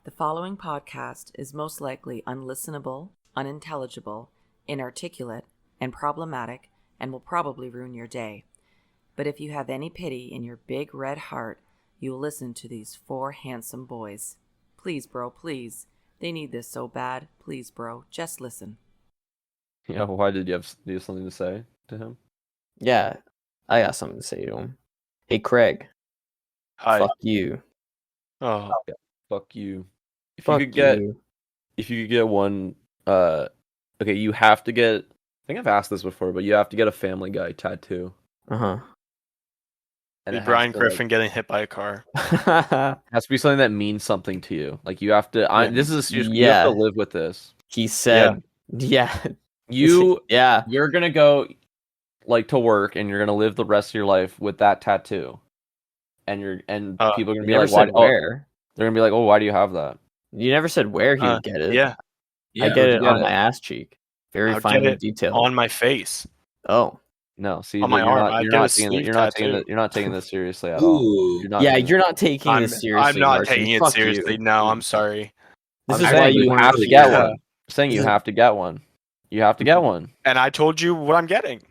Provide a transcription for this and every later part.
The following podcast is most likely unlistenable, unintelligible, inarticulate, and problematic, and will probably ruin your day. But if you have any pity in your big red heart, you will listen to these four handsome boys. Please, bro, please. They need this so bad. Please, bro, just listen. Yeah, why did you have something to say to him? Yeah, I got something to say to him. Hey, Craig. Hi. Fuck you. Oh, Yeah, fuck you. If Fuck you could get, you. if you could get one, okay, you have to get. I think I've asked this before, but you have to get a Family Guy tattoo. Uh-huh. And be it has Brian to, Griffin getting hit by a car. has to be something that means something to you. Like you have to. Yeah. This is a serious. You Yeah. have to live with this. He said, yeah. Yeah. You're gonna go, like, to work, and you're gonna live the rest of your life with that tattoo. And people are gonna be never like, why? said where. They're gonna be like, oh, why do you have that? You never said where he would get it. Yeah, I get it Yeah. on my ass cheek. Very I'll fine get and it detailed. on my face. Oh. No, see, On my arm. I you're get a not taking it. sleeve You're not taking this seriously at Ooh. all. You're not taking this seriously. I'm not Martin. taking it Fuck seriously. you. No, I'm sorry. This I'm is saying why you you have to get one. I'm saying you have to get one. You have to get one. And I told you what I'm getting.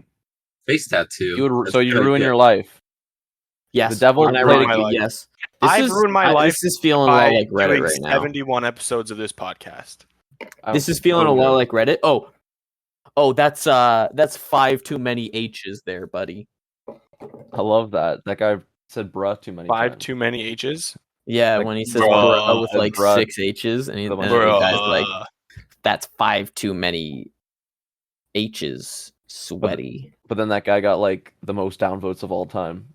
Face tattoo. You ruin your life. Yes. The devil played ruined my life. Yes. I've ruined my life This is feeling a by lot like Reddit doing right now. 71 episodes of this podcast. This is feeling a lot like Reddit. Oh, that's 5 too many H's there, buddy. I love that. That guy said bruh too many 5 times. too many H's? Yeah, Like, when he says bruh, bruh with like bruh. 6 H's, and the Bruh. guy's like, that's 5 too many H's, sweaty. But then that guy got like the most downvotes of all time.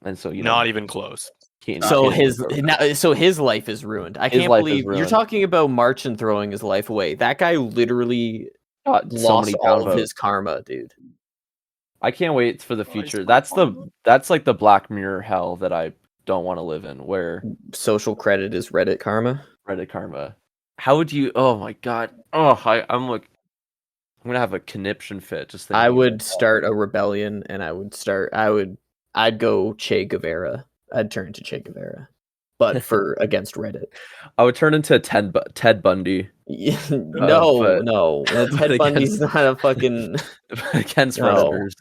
And so Not even close. So his life is ruined. I can't believe you're talking about March and throwing his life away. That guy literally lost all of his karma, dude. I can't wait for the future. That's like the Black Mirror hell that I don't want to live in, where social credit is Reddit karma. Reddit karma. How would you? Oh my god. Oh, I'm gonna have a conniption fit. Just thinking I would start a rebellion, and I'd go Che Guevara. I'd turn to Che Guevara, but against Reddit. I would turn into Ted Bundy. No. Ted Bundy's not a fucking against Redditors.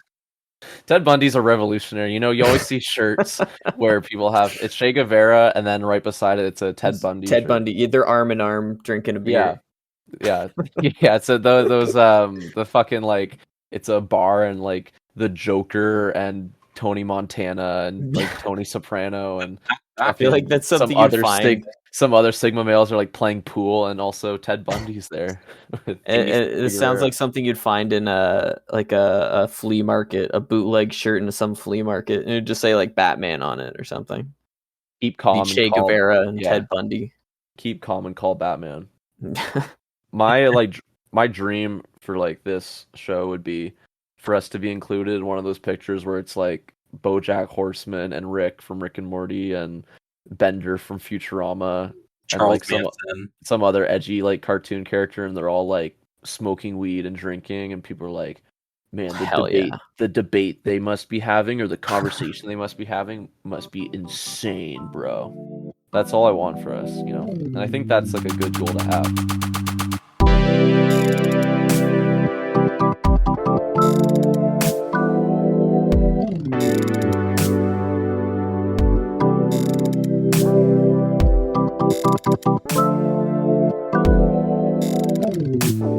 Ted Bundy's a revolutionary. You always see shirts where people have it's Che Guevara, and then right beside it, it's a Ted Bundy. Ted Bundy, they're arm in arm drinking a beer. Yeah. So those the fucking, like, it's a bar, and like the Joker and Tony Montana and like Tony Soprano, and I feel like that's something you'd find. Some other Sigma males are like playing pool, and also Ted Bundy's there. It sounds like something you'd find in a flea market, a bootleg shirt in some flea market, and it'd just say like Batman on it or something. Keep calm. Che Guevara and Ted Bundy. Keep calm and call Batman. My dream for like this show would be for us to be included in one of those pictures where it's like BoJack Horseman and Rick from Rick and Morty and Bender from Futurama, Charles and like some other edgy like cartoon character, and they're all like smoking weed and drinking, and people are like, man, the debate they must be having, or the conversation they must be having, must be insane, bro. That's all I want for us, and I think that's like a good goal to have.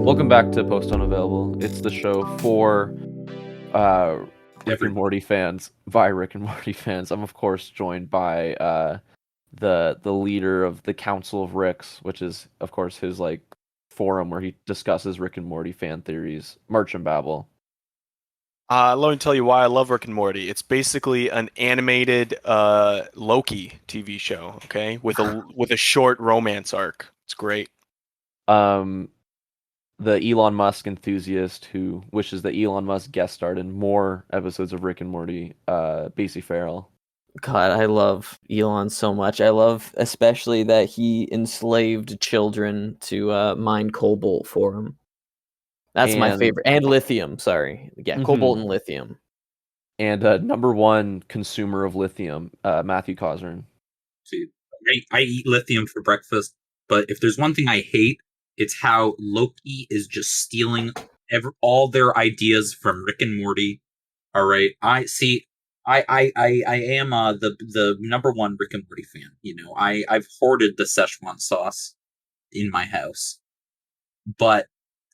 Welcome back to Post Unavailable. It's the show for Rick and Morty fans, by Rick and Morty fans. I'm of course joined by the leader of the Council of Ricks, which is of course his like forum where he discusses Rick and Morty fan theories, March and Babel. Let me tell you why I love Rick and Morty. It's basically an animated Loki TV show, okay, with a short romance arc. It's great. The Elon Musk enthusiast who wishes that Elon Musk guest starred in more episodes of Rick and Morty, Basie Farrell. God, I love Elon so much. I love especially that he enslaved children to mine cobalt for him. That's my favorite. And lithium, sorry. Yeah, cobalt and lithium. And number one consumer of lithium, Matthew Cosern. See, I eat lithium for breakfast, but if there's one thing I hate, it's how Loki is just stealing all their ideas from Rick and Morty. All right, I see. I am the number one Rick and Morty fan. I've hoarded the Szechuan sauce in my house, but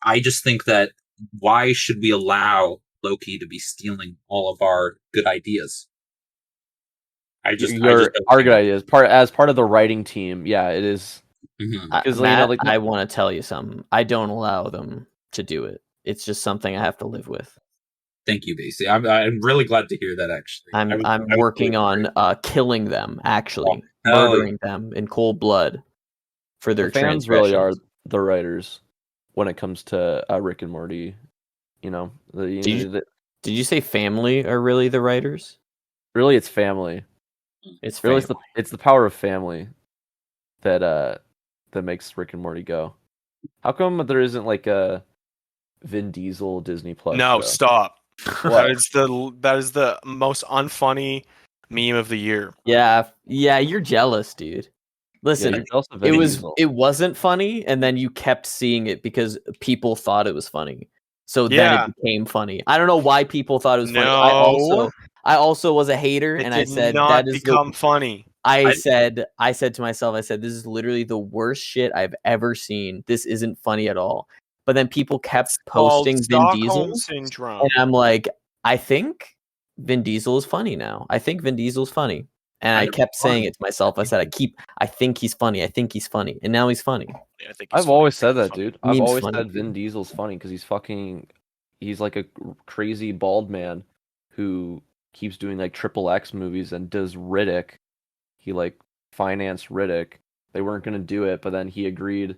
I just think that why should we allow Loki to be stealing all of our good ideas? I just don't Our good think ideas as part of the writing team. Yeah, it is. Mhm. Because Matt, I want to tell you something. I don't allow them to do it. It's just something I have to live with. Thank you, Basie. I'm really glad to hear that. Actually, I'm working on killing them. Actually, murdering them in cold blood for their the fans really are transgressions. the writers when it comes to Rick and Morty. Did you say family are really the writers? Really, it's family. It's really family. it's the power of family that makes Rick and Morty go. How come there isn't like a Vin Diesel Disney Plus No, show? stop. What? That is the most unfunny meme of the year. Yeah, you're jealous, dude. Listen, it wasn't funny, and then you kept seeing it because people thought it was funny. So then it became funny. I don't know why people thought it was funny. I also was a hater, and I said that is become funny. I said to myself, this is literally the worst shit I've ever seen. This isn't funny at all. But then people kept posting Vin Diesel Syndrome. And I'm like, I think Vin Diesel is funny now. I think Vin Diesel's funny. And I kept saying it to myself. I said, I think he's funny. I think he's funny. And now he's funny. Yeah, I've always said that, dude. I've always funny. said Vin Diesel's funny because he's like a crazy bald man who keeps doing like XXX movies and does Riddick. He like financed Riddick. They weren't gonna do it, but then he agreed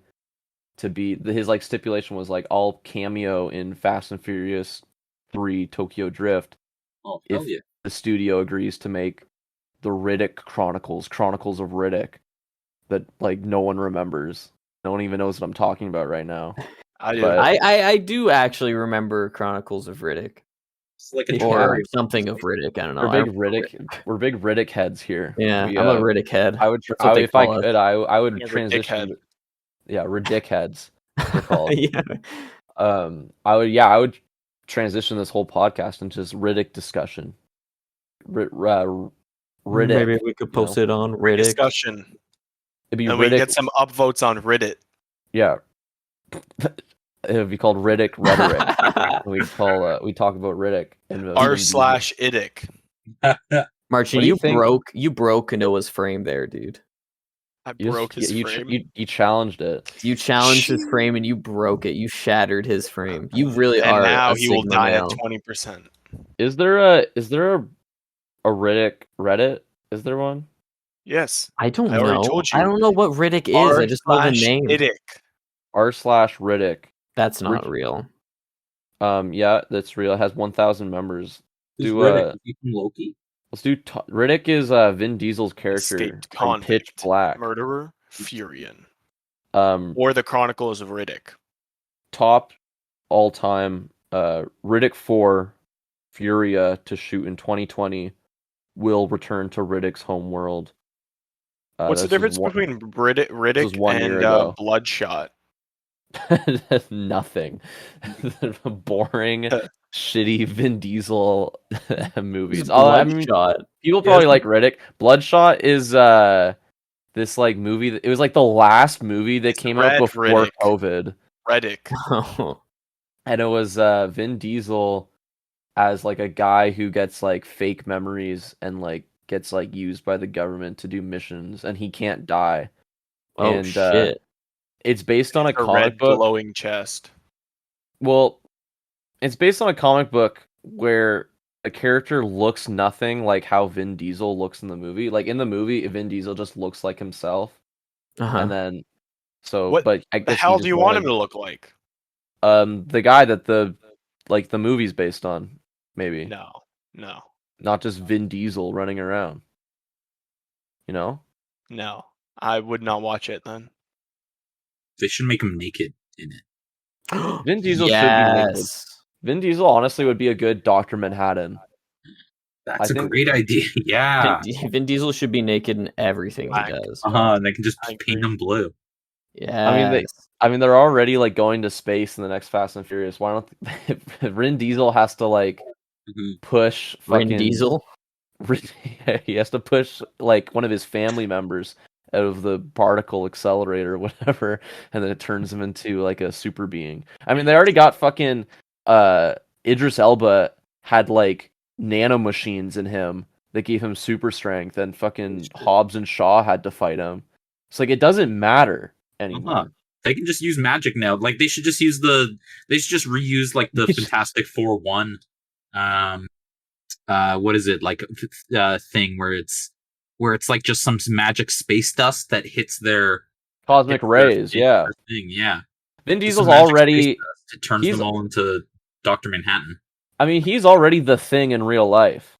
to be his like stipulation was like I'll cameo in Fast and Furious 3 Tokyo Drift if the studio agrees to make the Riddick Chronicles of Riddick that like no one remembers. No one even knows what I'm talking about right now. I do actually remember Chronicles of Riddick. Or something of Riddick. I don't know. We're big Riddick heads here. Yeah, I'm a Riddick head. I would if I could, I would transition. Yeah, Riddick heads. They're called. Yeah. I would transition this whole podcast into just Riddick discussion. Riddick. Maybe we could post it on Reddit. Discussion. It'd be and Riddick. We get some upvotes on Reddit. Yeah. It would be called Riddick Rhetoric. we talk about Riddick and r/Iddick. Marcin, you broke Noah's frame there, dude. I broke his frame. You challenged it. You challenged his frame and you broke it. You shattered his frame. You really are. And now he will die male. at 20%. Is there a Riddick Reddit? Is there one? Yes. I don't know. Told you. I don't know what Riddick is. I just know the name. r/Riddick. That's not real. Yeah, that's real. It has 1,000 members. Riddick Loki? Let's do Riddick is Vin Diesel's character from Pitch Black. Murderer, Furion. Or the Chronicles of Riddick. Top all-time Riddick 4 Furia to shoot in 2020 will return to Riddick's home world. What's the difference between Riddick and Bloodshot? Nothing. Boring, shitty Vin Diesel movies. People probably like Riddick. Bloodshot is this like movie. It was like the last movie that came out before COVID. Riddick. And it was Vin Diesel as like a guy who gets like fake memories and like gets like used by the government to do missions, and he can't die. Oh shit. It's based on a comic book. Glowing chest. Well, it's based on a comic book where a character looks nothing like how Vin Diesel looks in the movie. Like in the movie, Vin Diesel just looks like himself. And then, but I guess the hell do you want him to look like? The guy that the movie's based on, maybe. No. Not just Vin Diesel running around. You know? No, I would not watch it then. They should make him naked in it. Vin Diesel should be naked. Vin Diesel honestly would be a good Dr. Manhattan. That's a think- great idea. Yeah. Vin Diesel should be naked in everything he Black. does. And they can just I paint agree. him blue. Yeah. I mean, they're already like going to space in the next Fast and Furious. Why don't Vin Diesel has to like Mhm. push Vin fucking Diesel. he has to push like one of his family members out of the particle accelerator or whatever, and then it turns him into like a super being. I mean, they already got fucking Idris Elba had like nanomachines in him that gave him super strength, and fucking Hobbs and Shaw had to fight him. It's like it doesn't matter anymore. They can just use magic now. Like they should just reuse like the Fantastic Four one what is it, like thing where it's like just some magic space dust that hits their Cosmic rays, yeah. thing, yeah. Vin Just Diesel's some magic already space dust. It turns them all into Dr. Manhattan. I mean, he's already the Thing in real life.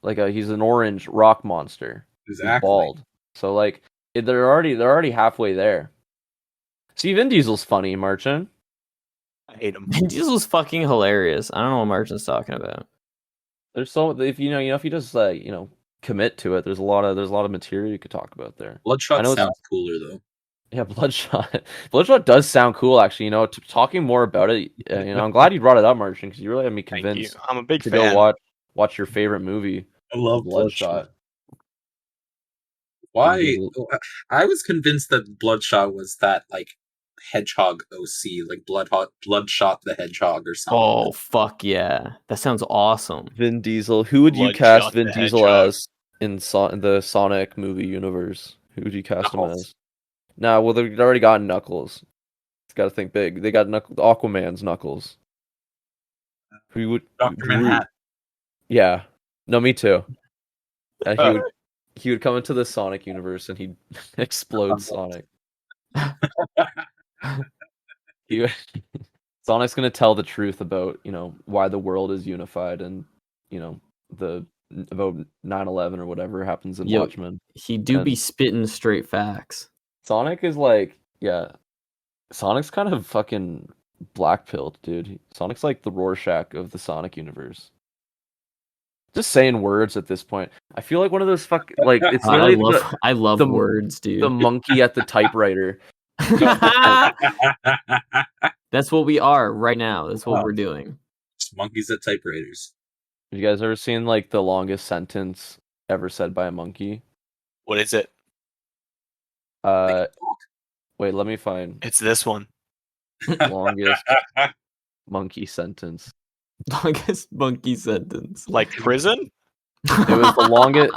Like he's an orange rock monster. Exactly. He's bald. So like they're already halfway there. See, Vin Diesel's funny, Marcin. I hate him. Vin Diesel's fucking hilarious. I don't know what Martin's talking about. There's so if if you just commit to it, there's a lot of material you could talk about there. Bloodshot sounds cooler though. Yeah, Bloodshot. Bloodshot does sound cool, actually. Talking more about it. I'm glad you brought it up, Marcin, because you really had me convinced. Thank you. I'm a big to fan. go watch your favorite movie. I love Bloodshot. Why? I was convinced that Bloodshot was that like Hedgehog OC, like Bloodshot the Hedgehog or something. Oh fuck yeah, that sounds awesome. Vin Diesel. Who would you Bloodshot cast Vin the Diesel Hedgehog. as in the Sonic movie universe? Who would you cast him Knuckles. as? Nah, well they've already got Knuckles. Got to think big. They got Aquaman's Knuckles. Who would Dr. Manhattan. Yeah. No, me too. He would come into the Sonic universe and he'd explode Sonic. Sonic's gonna tell the truth about why the world is unified and about 9/11 or whatever happens in Watchmen. He do be spitting straight facts. Sonic is Sonic's kind of fucking black-pilled, dude. Sonic's like the Rorschach of the Sonic universe. Just saying words at this point. I feel like one of those it's literally I love words, dude. the monkey at the typewriter. That's what we are right now. That's what we're doing. Just monkeys at typewriters. Have you guys ever seen the longest sentence ever said by a monkey? What is it? Wait, let me find It's this one. longest monkey sentence. Longest monkey sentence. Like prison? It was the longest.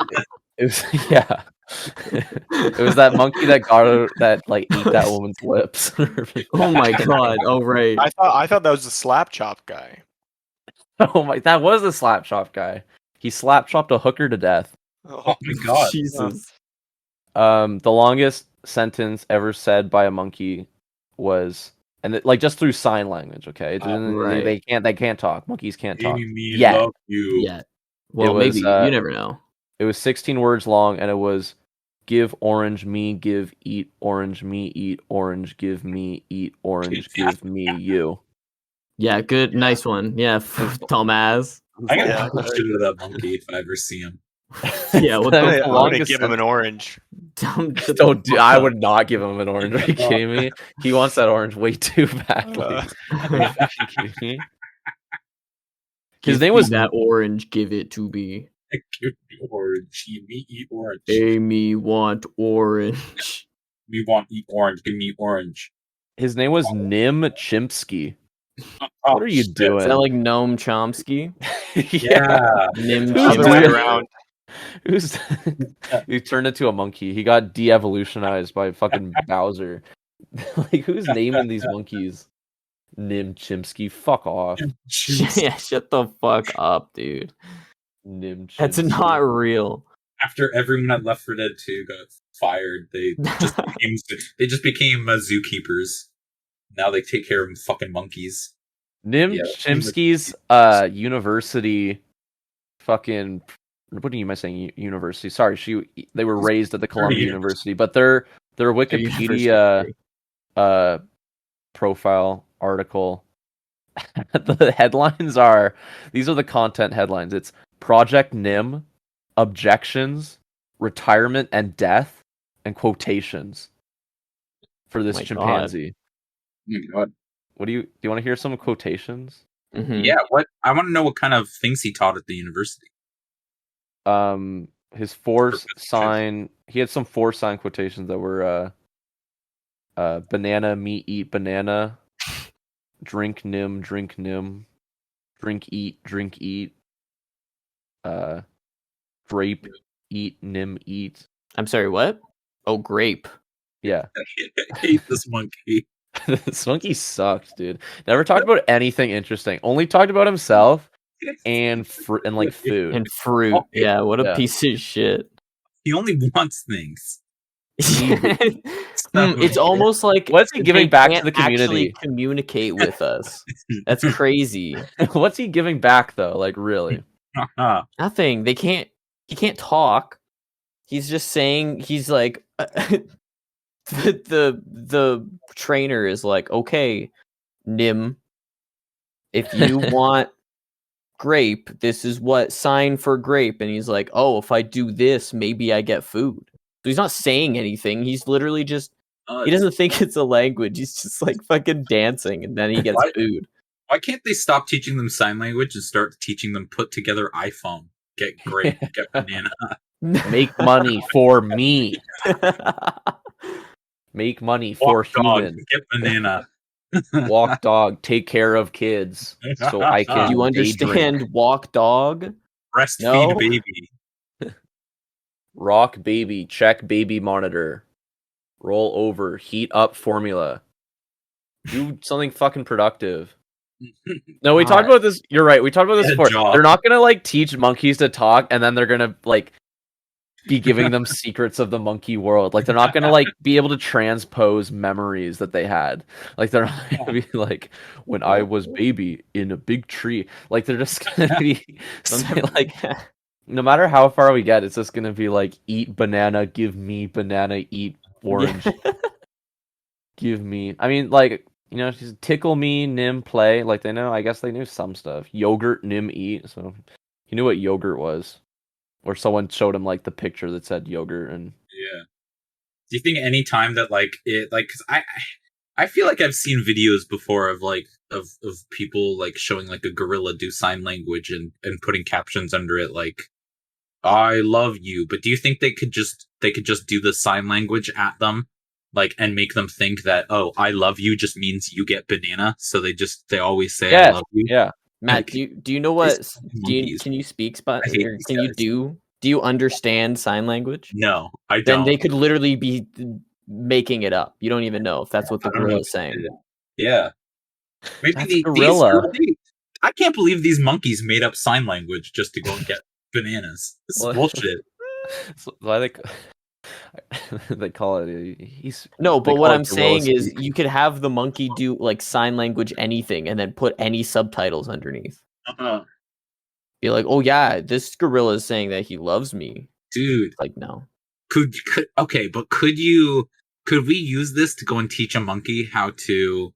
It was yeah. It was that monkey that ate that woman's lips. Oh my god! Oh right. I thought that was the slap chop guy. Oh my! That was the slap chop guy. He slap chopped a hooker to death. Oh my god. Jesus. The longest sentence ever said by a monkey was, and just through sign language. Okay, right. They can't talk. Monkeys can't talk. Yeah. Love you. Yeah. Well, was, maybe you never know. It was 16 words long, and it was give orange, me give eat orange, me eat orange, give me eat orange, give me you. Yeah, good, nice one. Yeah, dumbass. I gotta talk shit to that monkey if I ever see him. Yeah, what That was the the I'm longest gonna give him an orange. Don't do. I would not give him an orange. Are you kidding me? He wants that orange way too badly. Are you fucking kidding me? His name was that orange. Give it to me. Give me orange. Me eat orange. Amy want orange. Me want eat orange. Give me orange. His name was Nim Chimpsky. What are you doing? Is that like Noam Chomsky? Yeah. Nim Other way around. He turned into a monkey. He got de-evolutionized by fucking Bowser. Who's naming these monkeys? Nim Chimpsky. Fuck off. Yeah, shut the fuck up, dude. Nim Chimpsky. That's not real. After everyone at Left 4 Dead 2 got fired, they just became zookeepers. Now they take care of fucking monkeys. Nim Chimpsky's university fucking, what am I saying? University. Sorry, they were raised at the Columbia University, but their Wikipedia profile article, the headlines are, these are the content headlines. It's Project Nim, objections, retirement and death, and quotations for this my chimpanzee. Oh my God. What do you want to hear some quotations? Mhm. Yeah, what I want to know what kind of things he taught at the university. His force sign. He had some force sign quotations that were banana, meat, eat banana, drink nim, drink eat, drink eat, grape, eat, nim, eat. I'm sorry, what? Oh, grape. Yeah. I hate this monkey. This monkey sucked, dude. Never talked about anything interesting. Only talked about himself and and like food. And fruit. Oh, Yeah, what a yeah. piece of shit. He only wants things. It's almost like What's he giving they back to can't the community? Actually communicate with us. That's crazy. What's he giving back though? Like really? Nothing. He can't talk. He's just saying he's like the trainer is like, okay, Nim, if you want grape, this is what sign for grape. And he's like, oh, if I do this, maybe I get food. So he's not saying anything. He's literally just he doesn't think it's a language. He's just like fucking dancing, and then he gets food. Why can't they stop teaching them sign language and start teaching them put together iPhone? Get grape, get banana. Make money for me. Make money for Walk dog, human. get banana. Walk dog, take care of kids. So I can Do you understand walk dog? Breastfeed No? baby. Rock baby, check baby monitor. Roll over, heat up formula. Do something fucking productive. No, we talked about this. You're right. We talked about this Get a before. job. They're not gonna like teach monkeys to talk, and then they're gonna like be giving them secrets of the monkey world. Like they're not gonna like be able to transpose memories that they had. Like they're not gonna be like when I was baby in a big tree. Like they're just gonna be say, like no matter how far we get, it's just gonna be like eat banana, give me banana, eat orange, give me. I mean, like. You know, she's tickle me, Nim play. Like they know, I guess they knew some stuff. Yogurt, Nim eat. So he knew what yogurt was, or someone showed him like the picture that said yogurt. And Yeah. Do you think any time that like it like? Cause I feel like I've seen videos before of like of people like showing like a gorilla do sign language and putting captions under it like I love you. But do you think they could just do the sign language at them? Like and make them think that I love you just means you get banana, so they always say I love you. Yeah, Matt, do you know what? Monkeys. Can you speak spot? I hate Or these can guys. do you understand sign language? No, I don't. Then they could literally be making it up. You don't even know if that's what the I don't know gorilla what is saying. Yeah, maybe That's gorilla. I can't believe these monkeys made up sign language just to go and get bananas. This is Well, bullshit. That's why they call it. He's No, they but what call it I'm gorilla saying is speak. you could have the monkey do like sign language anything and then put any subtitles underneath. Be like, oh yeah, this gorilla is saying that he loves me. Dude, Like, no. could okay, but could we use this to go and teach a monkey how to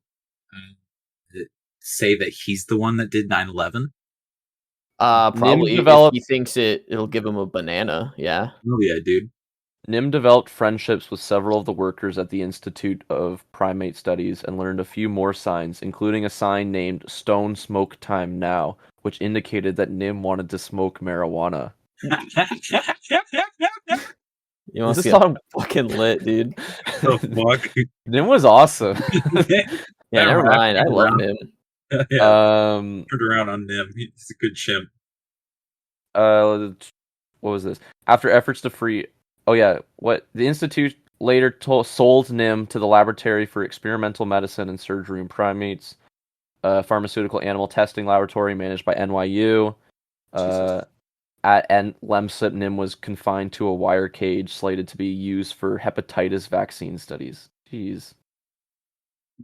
say that he's the one that did 9/11? Probably if he thinks it'll give him a banana. Yeah. Oh yeah, dude. Nim developed friendships with several of the workers at the Institute of Primate Studies and learned a few more signs, including a sign named Stone Smoke Time Now, which indicated that Nim wanted to smoke marijuana. You must This get song fucking lit, dude. The fuck? Nim was awesome. Yeah, never mind. I love him. Yeah, turned around on Nim. He's a good chimp. What was this? After efforts to free... Oh yeah, what the Institute later sold Nim to the Laboratory for Experimental Medicine and Surgery in Primates, a pharmaceutical animal testing laboratory managed by NYU. At LEMSIP, Nim was confined to a wire cage slated to be used for hepatitis vaccine studies. Jeez.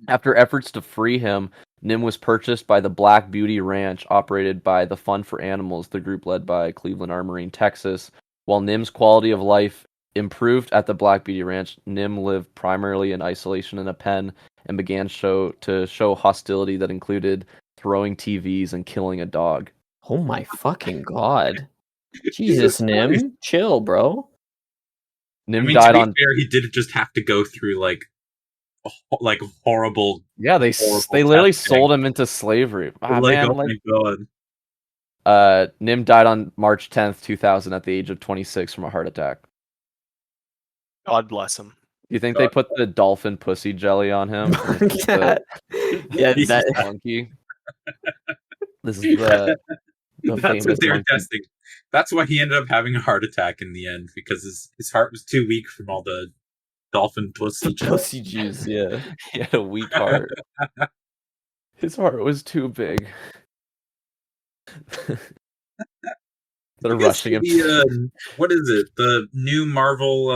After efforts to free him, Nim was purchased by the Black Beauty Ranch, operated by the Fund for Animals, the group led by Cleveland Armory in Texas. While Nim's quality of life improved at the Black Beauty Ranch, Nim lived primarily in isolation in a pen and began to show hostility that included throwing TVs and killing a dog. Oh my fucking god. Jesus, Nim, chill, bro. Nim I mean, died to be on. fair, he did just have to go through like horrible. Yeah, they horrible literally testing. sold him into slavery. Ah, Like, man, oh my god. Nim died on March 10th, 2000, at the age of 26 from a heart attack. God bless him. Do you think they put the dolphin pussy jelly on him? And this is the, Yeah, this is that the monkey. This is the That's famous what they were monkey. testing. That's why he ended up having a heart attack in the end, because his heart was too weak from all the dolphin pussy jelly. pussy juice. Yeah. He had a weak heart. His heart was too big. They're You guys rushing him. see what is it? The new Marvel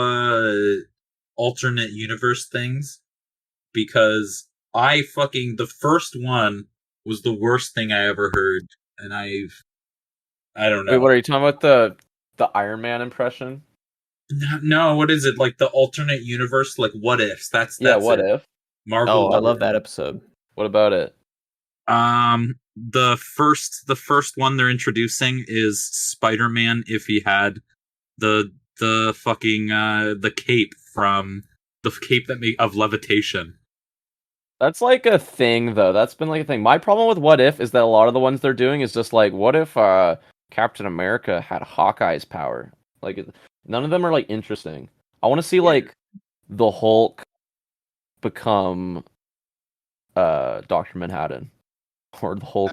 alternate universe things? Because the first one was the worst thing I ever heard, and I don't know. Wait, what are you talking about? The Iron Man impression? No, what is it? Like the alternate universe, like what ifs? That's What it. if? Marvel. Oh, I What love If. that episode. What about it? The first one they're introducing is Spider-Man if he had the fucking the cape of levitation. That's like a thing, though. That's been like a thing. My problem with What If is that a lot of the ones they're doing is just like, what if Captain America had Hawkeye's power? Like, none of them are like interesting. I want to see like the Hulk become Dr. Manhattan, or the Hulk.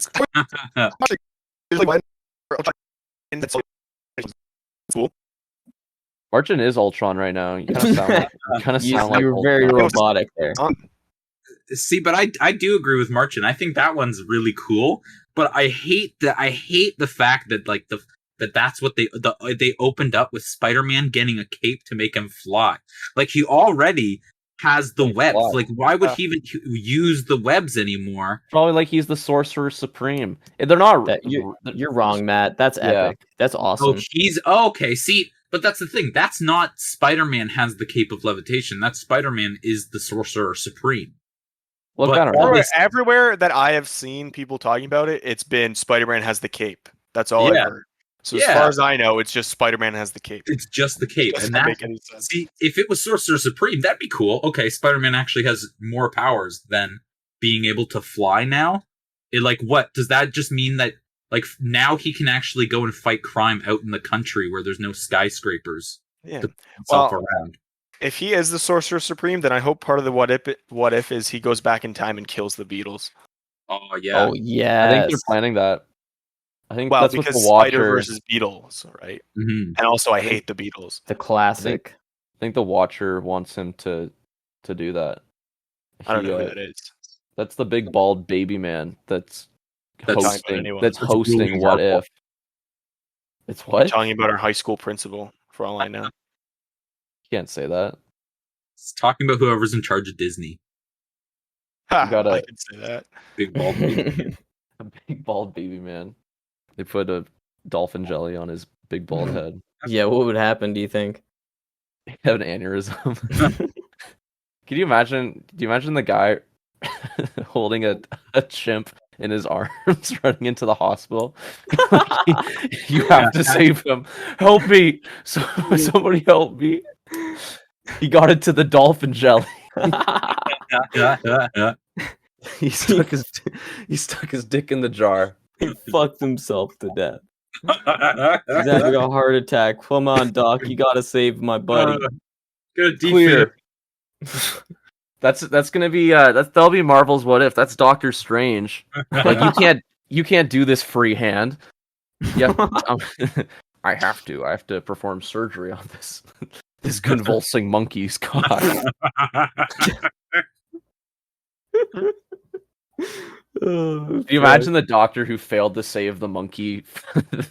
Martin is Ultron right now. You kind of sound like You're very Ultron. robotic there. See, but I do agree with Marchin. I think that one's really cool. But I hate the fact that like that's what they opened up with Spider-Man getting a cape to make him fly. Like he already has the webs. Fly. Like why would he even use the webs anymore? Probably like he's the Sorcerer Supreme. They're not. You're wrong, Matt. That's epic. That's awesome. Okay. See, but that's the thing. That's not Spider-Man has the cape of levitation. That Spider-Man is the Sorcerer Supreme. Look, But I don't know. Everywhere that I have seen people talking about it, it's been Spider-Man has the cape. That's all I've heard. So as far as I know, it's just Spider-Man has the cape. It's just the cape. Doesn't And that make any sense. See, if it was Sorcerer Supreme, that'd be cool. Okay, Spider-Man actually has more powers than being able to fly now. What does that just mean that like now he can actually go and fight crime out in the country where there's no skyscrapers Yeah. to put himself around? If he is the Sorcerer Supreme, then I hope part of the what if is he goes back in time and kills the Beatles. Oh yeah. Oh yeah. I think they're planning that. I think that's what because the Watcher Spider versus Beatles, right? Mm-hmm. And also, I hate the Beatles. The classic. I think the Watcher wants him to do that. I don't know who that is. That's the big bald baby man that's hosting. That's It's hosting really What Marvel. If. It's what? Talking about our high school principal, for all I know. Can't say that. It's talking about whoever's in charge of Disney. Ha, gotta- I can say that. Big bald baby. A big bald baby man. They put a dolphin jelly on his big bald head. Yeah, what would happen, do you think? He had an aneurysm. Can you imagine? Do you imagine the guy holding a chimp in his arms, running into the hospital? You have to save him. Help me! Somebody help me! He got into the dolphin jelly. He stuck his dick in the jar. He fucked himself to death. He's having a heart attack. Come on, Doc. You gotta save my buddy. Good Clear. That's gonna be that'll be Marvel's What If. That's Doctor Strange. Like you can't do this freehand. Yeah, I have to perform surgery on this convulsing monkey's cock. Do you imagine the doctor who failed to save the monkey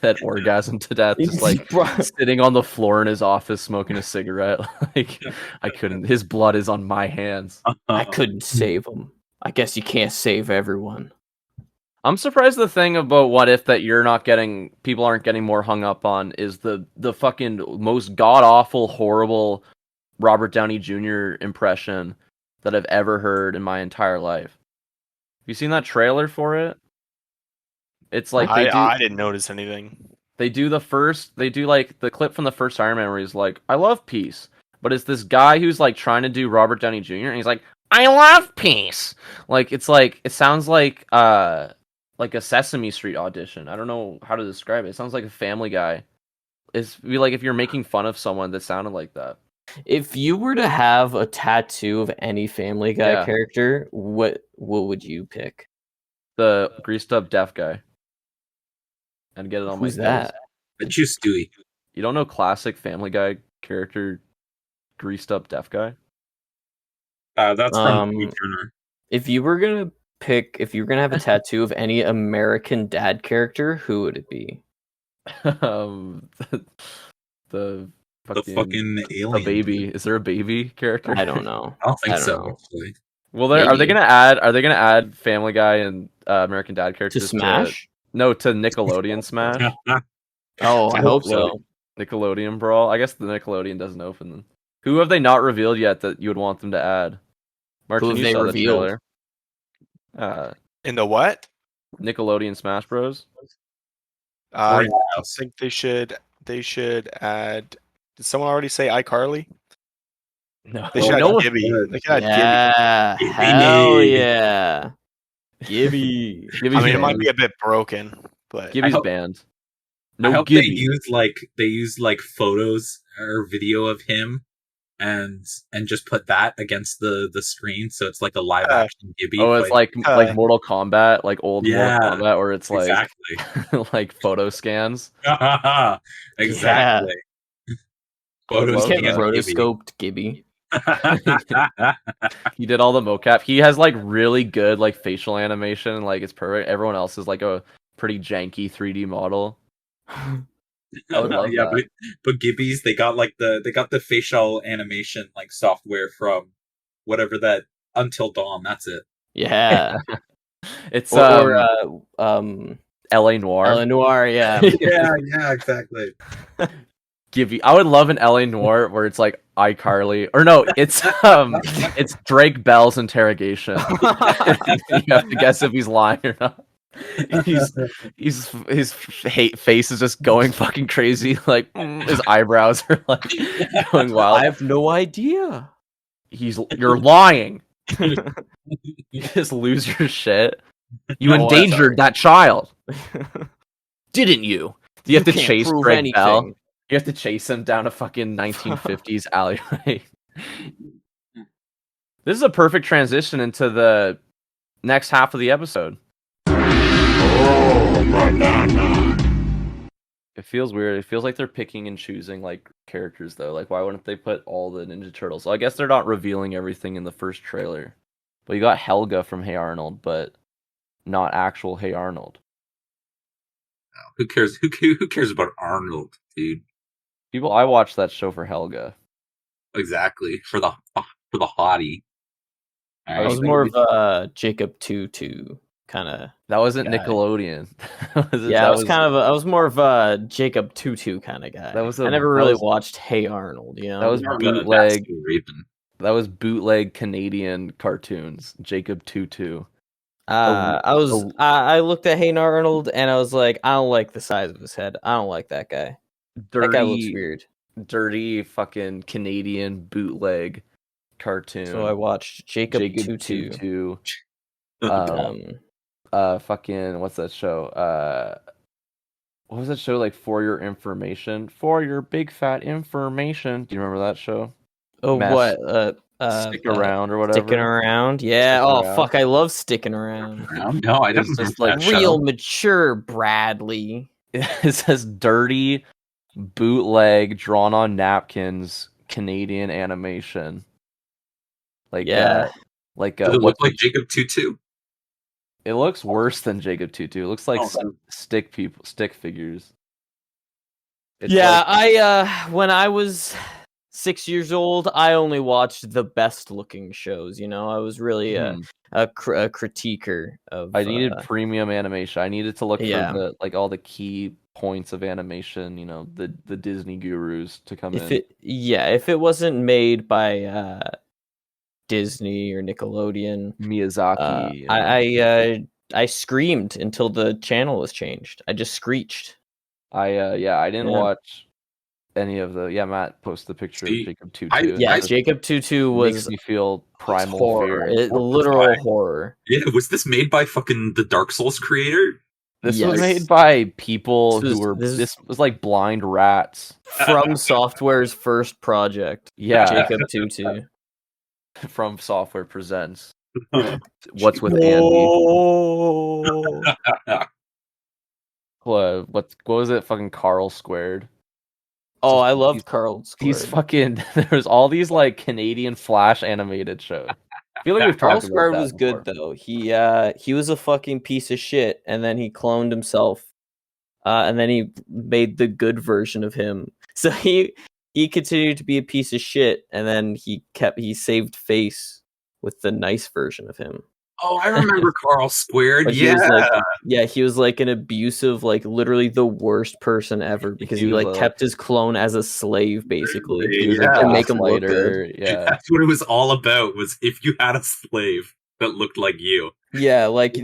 that orgasmed to death, just like sitting on the floor in his office smoking a cigarette? Like, I couldn't. His blood is on my hands. I couldn't save him. I guess you can't save everyone. I'm surprised the thing about What If that people aren't getting more hung up on is the fucking most god awful, horrible Robert Downey Jr. impression that I've ever heard in my entire life. Have you seen that trailer for it? It's like I didn't notice anything. They do like the clip from the first Iron Man where he's like, I love peace. But it's this guy who's like trying to do Robert Downey Jr. and he's like, I love peace. Like it sounds like a Sesame Street audition. I don't know how to describe it. It sounds like a Family Guy. It's be like if you're making fun of someone that sounded like that. If you were to have a tattoo of any Family Guy Yeah. character, what would you pick? The greased up deaf guy. And get it on Who's my that? face. I choose Stewie. You don't know classic Family Guy character greased up deaf guy? That's from Amy Turner. If you were gonna have a tattoo of any American Dad character, who would it be? The fucking alien. The baby. Is there a baby character? I don't know. I don't think so. know. Actually. Well, are they gonna add Family Guy and American Dad To characters Smash? to Nickelodeon Smash? Oh, I hope so. Nickelodeon Brawl. I guess the Nickelodeon doesn't open them. Who have they not revealed yet that you would want them to add? Martin, Who have you they saw the revealed? trailer. In the what? Nickelodeon Smash Bros. I think they should add. Did someone already say iCarly? No, They should no add Gibby. They could add Yeah, Gibby. hell yeah, Gibby. Gibby's Gibby. I mean, it might banned. be a bit broken, but Gibby's hope- banned. I No hope Gibby. they use photos or video of him and just put that against the screen, so it's like a live action Gibby. Oh, it's like Mortal Kombat, like old Yeah, Mortal Kombat, where it's like exactly. like photo scans. Exactly. Photos love Get that. rotoscoped Gibby. He did all the mocap. He has like really good like facial animation, like it's perfect. Everyone else is like a pretty janky 3D model. I would love that. But Gibby's they got the facial animation like software from whatever that Until Dawn. That's it. Yeah. It's Or LA Noir. LA Noir, yeah. yeah, exactly. Gibby. I would love an LA Noir where it's like iCarly, or no, it's Drake Bell's interrogation. You have to guess if he's lying or not. His face is just going fucking crazy. Like his eyebrows are like going wild. I have no idea. You're lying. You just lose your shit. You No, endangered that child, didn't you? Do you have to can't chase prove Drake anything. Bell? You have to chase him down a fucking 1950s alleyway. This is a perfect transition into the next half of the episode. It feels weird. It feels like they're picking and choosing like characters though. Like why wouldn't they put all the Ninja Turtles? So I guess they're not revealing everything in the first trailer. But you got Helga from Hey Arnold, but not actual Hey Arnold. Who cares? Who cares about Arnold, dude? I watched that show for Helga. Exactly, for the hottie. I was more of a Jacob Tutu kind of. That wasn't guy. Nickelodeon. I was more of a Jacob Tutu kind of guy. I never really watched Hey Arnold. You know, that was bootleg. That was bootleg Canadian cartoons. Jacob Tutu. I looked at Hey Arnold and I was like, I don't like the size of his head. I don't like that guy. That guy looks weird. Dirty fucking Canadian bootleg cartoon. So I watched Jacob Tutu. Fucking what's that show? What was that show like? For your information, for your big fat information. Do you remember that show? Oh, Mesh. what? Stick around or whatever. Sticking around, yeah. Sticking around. Fuck, I love sticking around. No, I didn't. It's just like like Real mature Bradley. It says dirty bootleg drawn on napkins Canadian animation. Like Yeah. Does it look like Jacob Tutu? It looks worse than Jacob Tutu. It looks like Oh. stick figures. It's Yeah, like- when I was 6 years old, I only watched the best looking shows. You know, I was really a critiquer of. I needed premium animation. I needed to look for Yeah. all the key points of animation. You know, the Disney gurus to come in. If it wasn't made by Disney or Nickelodeon, Miyazaki. I screamed until the channel was changed. I just screeched. I didn't Yeah. watch any of the. Yeah, Matt posted the picture See, of Jacob Tutu. I- Yeah, I- Jacob Tutu makes was me feel primal horror. fear. Literal horror. Yeah, was this made by fucking the Dark Souls creator? This was Yes. made by people This who was- were. this- This was like blind rats. From Software's first project. Yeah, Jacob Tutu. From Software Presents. What's with Andy? Whoa. What was it? Fucking Carl Squared. Oh, I These- loved Carl These Squared. fucking there's all these like Canadian Flash animated shows. I feel like we've Carl talked about Squared that was before. good though. He was a fucking piece of shit, and then he cloned himself, and then he made the good version of him. So he continued to be a piece of shit, and then he saved face with the nice version of him. Oh, I remember Carl Squared. But Yeah. he was like an abusive, like literally the worst person ever because he was like a- kept his clone as a slave basically He was Yeah. a to make him look gaslighter, good. Yeah. That's what it was all about, was if you had a slave that looked like you. Yeah, like I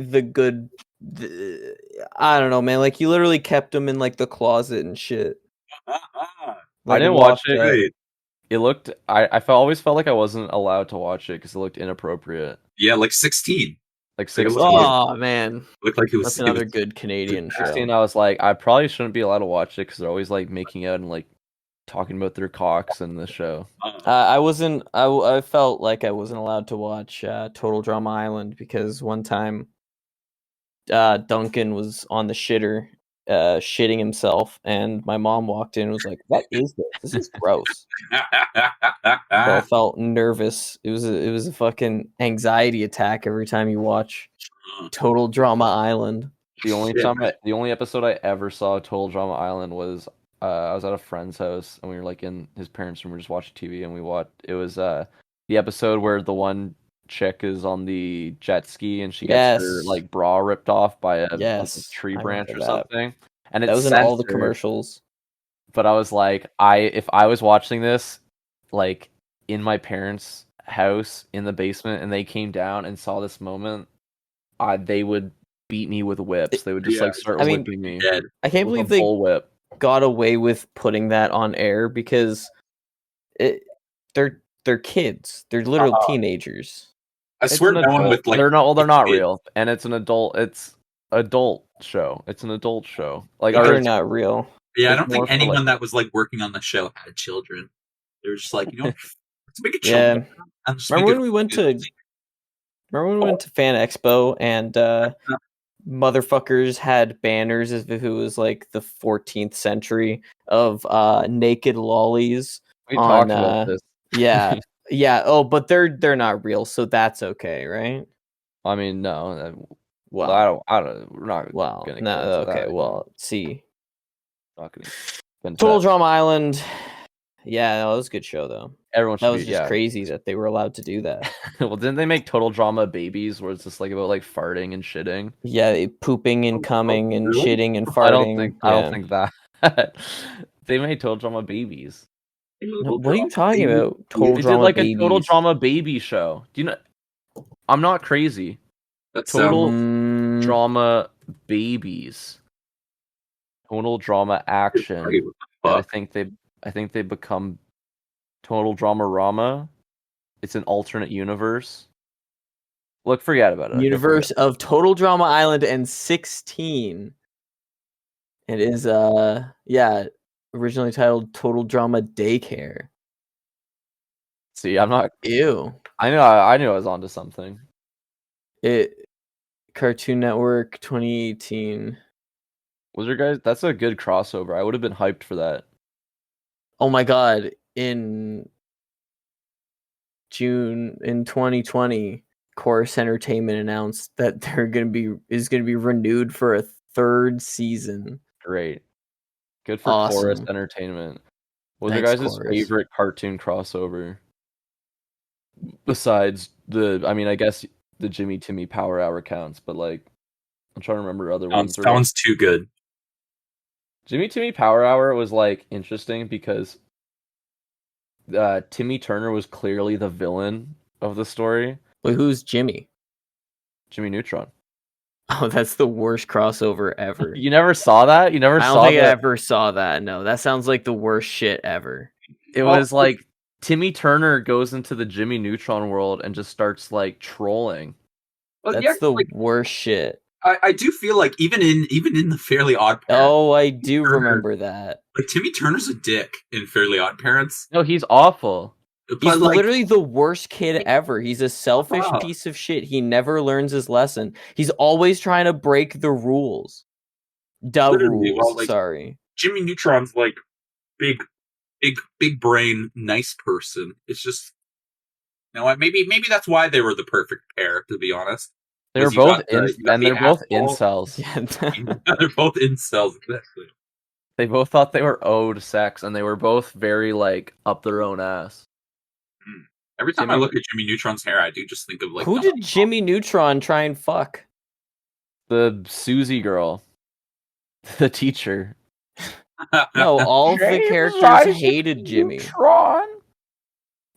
don't know, man. Like he literally kept him in like the closet and shit. I Like, didn't watch locked it. up. Right. It looked. Always felt like I wasn't allowed to watch it because it looked inappropriate. Yeah, like 16. Like Like, it 16. looked- Oh man, Looked like it was. that's it another was- good Canadian show. 16, I was like, I probably shouldn't be allowed to watch it because they're always like making out and like talking about their cocks in the show. I wasn't. I felt like I wasn't allowed to watch Total Drama Island because one time, Duncan was on the shitter, shitting himself, and my mom walked in and was like, "What is this? This is gross." So I felt nervous. It was a fucking anxiety attack every time you watch Total Drama Island. The only Shit. the only episode I ever saw of Total Drama Island was I was at a friend's house and we were like in his parents' room, we were just watching TV and it was the episode where the one chick is on the jet ski and she gets her Yes. like bra ripped off by a, like, a Yes, tree I branch or remember that. something. And it's That was in all the censored, commercials. but I was like, if I was watching this like in my parents' house in the basement and they came down and saw this moment, they would beat me with whips. They would just Yeah. like start I mean, whipping me Dead. I can't with a believe they bull whip. got away with putting that on air because they're kids. They're literal teenagers. I swear It's an no one adult- with like. they're not kids. real, and it's an adult. It's adult show. It's an adult show. Like They're or not real. Yeah, I it's don't more think for, anyone like- that was like working on the show had children. They were just like, let's make a Yeah. children. And just Remember make when it- we went to Fan Expo and motherfuckers had banners as if it was like the 14th century of naked lollies we on talked about this. yeah. Yeah. Oh, but they're not real, so that's okay, right? I mean, no. Well, I don't. We're not. well, gonna no, get into okay. that. Well, see, Not gonna get into Total that. Drama Island. Yeah, that was a good show though. Everyone should That was be, just yeah. crazy that they were allowed to do that. Well, didn't they make Total Drama Babies, where it's just like about like farting and shitting? Yeah, pooping and coming and really? shitting and farting. I don't yeah. think that. They made Total Drama Babies. No, what are you talking about? Total They Drama did like Babies. a Total Drama Baby show. Do you know? I'm not crazy. That's Total Mm, Drama Babies. Total Drama Action. What the And fuck? I think they become Total Drama Rama. It's an alternate universe. Look, forget about it. okay? universe of Total Drama Island and 16. It is originally titled Total Drama Daycare. See, I'm not. Ew. I knew I was onto something. Cartoon Network 2018. Was there guys? That's a good crossover. I would have been hyped for that. Oh my god, in June in 2020, Chorus Entertainment announced that is gonna be renewed for a third season. Great. Good for Chorus Awesome. Entertainment. What was Thanks, your guys' Chorus. favorite cartoon crossover? Besides I guess the Jimmy Timmy Power Hour counts, but like I'm trying to remember other ones. That one's too good. Jimmy Timmy Power Hour was like interesting because Timmy Turner was clearly the villain of the story. Wait, who's Jimmy? Jimmy Neutron. Oh, that's the worst crossover ever. You never saw that? You never I don't saw think I that? ever saw that. No, that sounds like the worst shit ever. It was like Timmy Turner goes into the Jimmy Neutron world and just starts like trolling. That's the worst shit. I do feel like even in the Fairly Odd Parents, Oh, I do Turner- remember that. like Timmy Turner's a dick in Fairly Odd Parents. No, he's awful. But He's like, literally the worst kid ever. He's a selfish Wow. piece of shit. He never learns his lesson. He's always trying to break the rules. Literally, Rules, well, like- sorry. Jimmy Neutron's like big brain, nice person. It's just, you know what? Maybe that's why they were the perfect pair. To be honest, They're Was you both got the- you got the they're both asshole. incels. Yeah. they're both incels. Exactly. They both thought they were owed sex, and they were both very like up their own ass. Every time I Jimmy- look at Jimmy Neutron's hair, I do just think of like Who did Jimmy Neutron try and fuck? The Susie girl, the teacher. No, all of the James characters Isaac hated Jimmy. Neutron.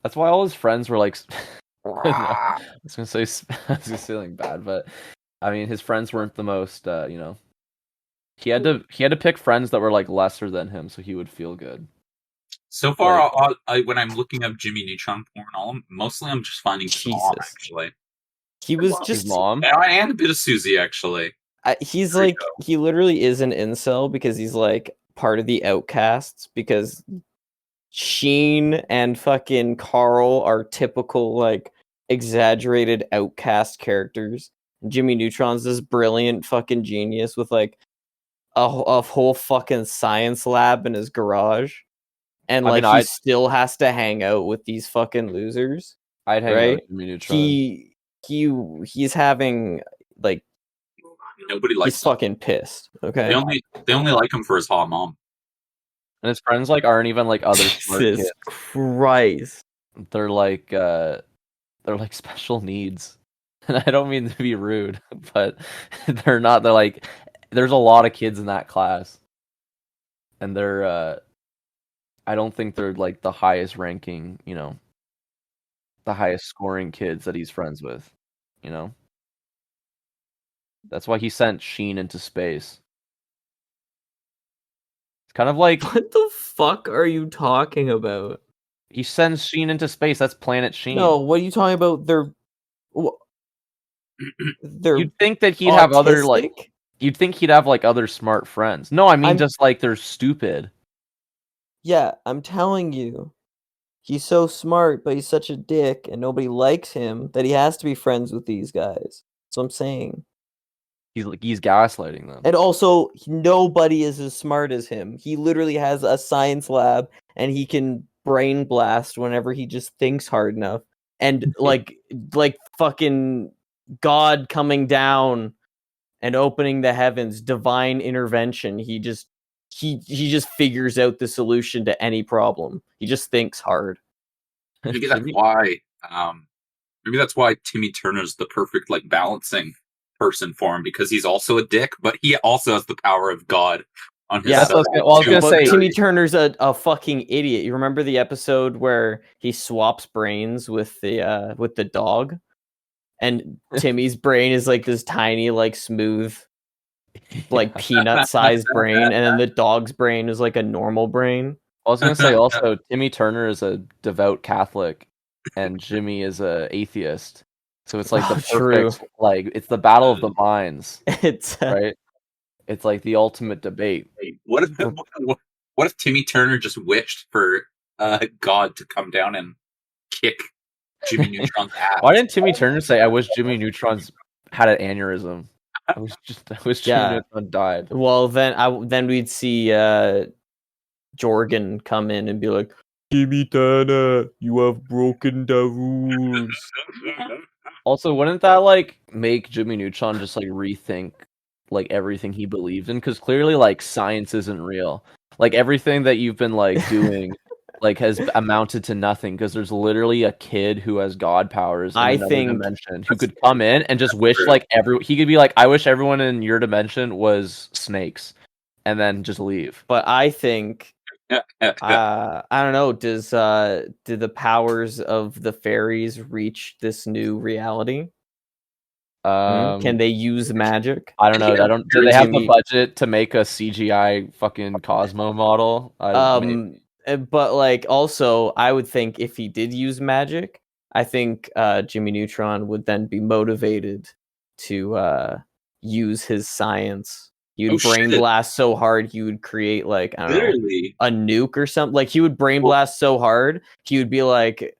That's why all his friends were like. No, I was gonna say something bad, but I mean his friends weren't the most. He had to pick friends that were like lesser than him, so he would feel good. So far, when I'm looking up Jimmy Neutron porn, mostly I'm just finding his mom, Jesus. actually. He was His just mom. And a bit of Susie, actually. he's There you like he literally is an incel because he's like part of the outcasts because Sheen and fucking Carl are typical like exaggerated outcast characters. Jimmy Neutron's this brilliant fucking genius with like a whole fucking science lab in his garage. And I like mean, he I'd- still has to hang out with these fucking losers. I'd hang out Right? with Jimmy Neutron. He's having like Nobody he's likes him. fucking pissed. Okay. They only like him for his hot mom. And his friends like aren't even like other smart Jesus kids. Christ. They're like special needs. And I don't mean to be rude, but they're not. They're like there's a lot of kids in that class, and they're I don't think they're like the highest ranking, the highest scoring kids that he's friends with, That's why he sent Sheen into space. It's kind of like What the fuck are you talking about? he sends Sheen into space. That's Planet Sheen. No, what are you talking about? They're You'd think that he'd have other like. autistic? You'd think he'd have like other smart friends. No, I mean just like they're stupid. Yeah, I'm telling you. He's so smart, but he's such a dick, and nobody likes him that he has to be friends with these guys. That's what I'm saying. He's gaslighting them. And also, nobody is as smart as him. He literally has a science lab, and he can brain blast whenever he just thinks hard enough. And like fucking God coming down and opening the heavens, divine intervention. He just figures out the solution to any problem. He just thinks hard. Maybe that's why. Maybe that's why Timmy Turner's the perfect like balancing person for him, because he's also a dick, but he also has the power of God on his Yeah, side. I was gonna But say Timmy Turner's a fucking idiot. You remember the episode where he swaps brains with the dog? And Timmy's brain is like this tiny, like smooth, like peanut-sized brain, and then the dog's brain is like a normal brain. I was gonna say also Timmy Turner is a devout Catholic, and Jimmy is a atheist. So it's like the perfect, like it's the battle of the minds, It's right? It's like the ultimate debate. What if Timmy Turner just wished for God to come down and kick Jimmy Neutron's ass? Why didn't Timmy Turner say, "I wish Jimmy Neutron's had an aneurysm"? I wish Jimmy Neutron died. Well, then we'd see Jorgen come in and be like, Timmy Turner, you have broken the rules. Also, wouldn't that like make Jimmy Neutron just like rethink like everything he believed in? Because clearly, like science isn't real. Like everything that you've been like doing, like has amounted to nothing. Because there's literally a kid who has god powers in another dimension who could come in and just wish like he could be like, I wish everyone in your dimension was snakes, and then just leave. But I think. I don't know. Do the powers of the fairies reach this new reality? Can they use magic? I don't know. Yeah, Do they have the Jimmy- budget to make a CGI fucking Cosmo model? Maybe. But like also, I would think if he did use magic, I think Jimmy Neutron would then be motivated to use his science. He would brain shit. blast so hard he would create like I don't know Literally. a nuke or something. Like he would brain blast so hard he would be like,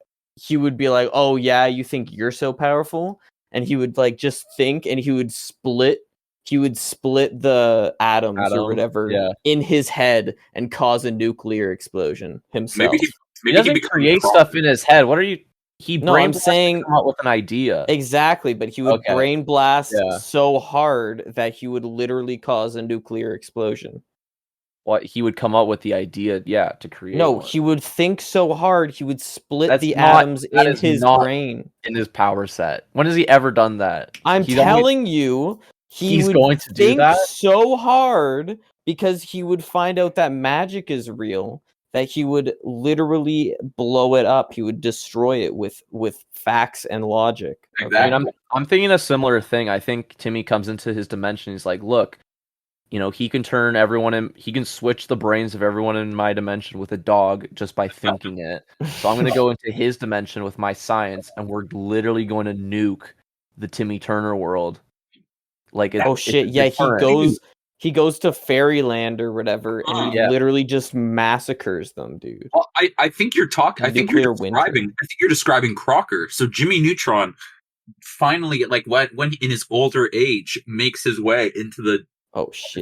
oh yeah, you think you're so powerful, and he would like just think, and he would split the atoms or whatever in his head and cause a nuclear explosion himself. Maybe He doesn't create stuff in his head. What are you? I'm saying come up with an idea. Exactly, but he would brain blast so hard that he would literally cause a nuclear explosion. What he would come up with the idea, to create. No, one. He would think so hard he would split the atoms in his brain. In his power set. When has he ever done that? I'm telling you, he's would going to do that so hard because he would find out that magic is real, that he would literally blow it up. He would destroy it with facts and logic. Exactly. I mean, I'm thinking a similar thing. I think Timmy comes into his dimension. He's like, look, he can turn everyone in. He can switch the brains of everyone in my dimension with a dog just by thinking it. So I'm going to go into his dimension with my science, and we're literally going to nuke the Timmy Turner world. Like, he goes to Fairyland or whatever, and he literally just massacres them, dude. Well, I think you're talking. I think you're describing Crocker. So Jimmy Neutron finally, like when in his older age, makes his way into the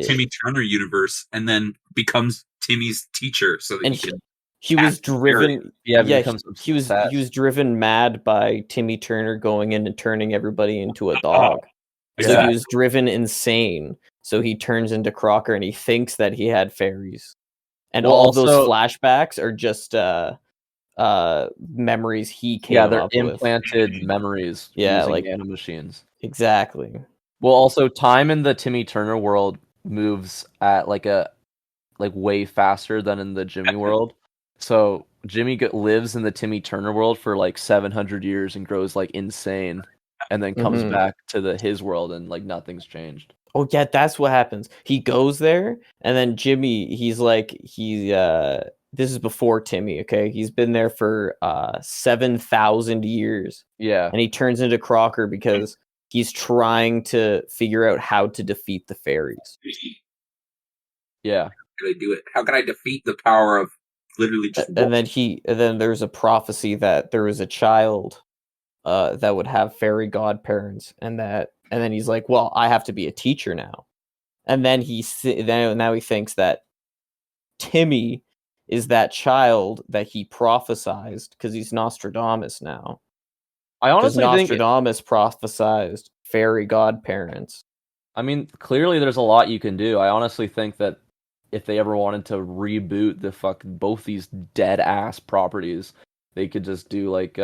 Timmy Turner universe, and then becomes Timmy's teacher. So that he was driven. He was driven mad by Timmy Turner going in and turning everybody into a dog. So he was driven insane. So he turns into Crocker, and he thinks that he had fairies. And all those flashbacks are just memories he came up with. Yeah, they're implanted memories using nanomachines. Exactly. Well, also, time in the Timmy Turner world moves at like way faster than in the Jimmy world. So Jimmy lives in the Timmy Turner world for like 700 years and grows like insane, and then comes back to his world and like nothing's changed. Oh yeah, that's what happens. He goes there, and then Jimmy, this is before Timmy, okay? He's been there for 7,000 years. Yeah. And he turns into Crocker because he's trying to figure out how to defeat the fairies. Yeah. How can I do it? How can I defeat the power of literally just and then there's a prophecy that there was a child that would have fairy godparents, and then he's like, well, I have to be a teacher now. And then now he thinks that Timmy is that child that he prophesized, because he's Nostradamus now. I honestly think Nostradamus prophesized fairy godparents. I mean, clearly there's a lot you can do. I honestly think that if they ever wanted to reboot both these dead ass properties, they could just do like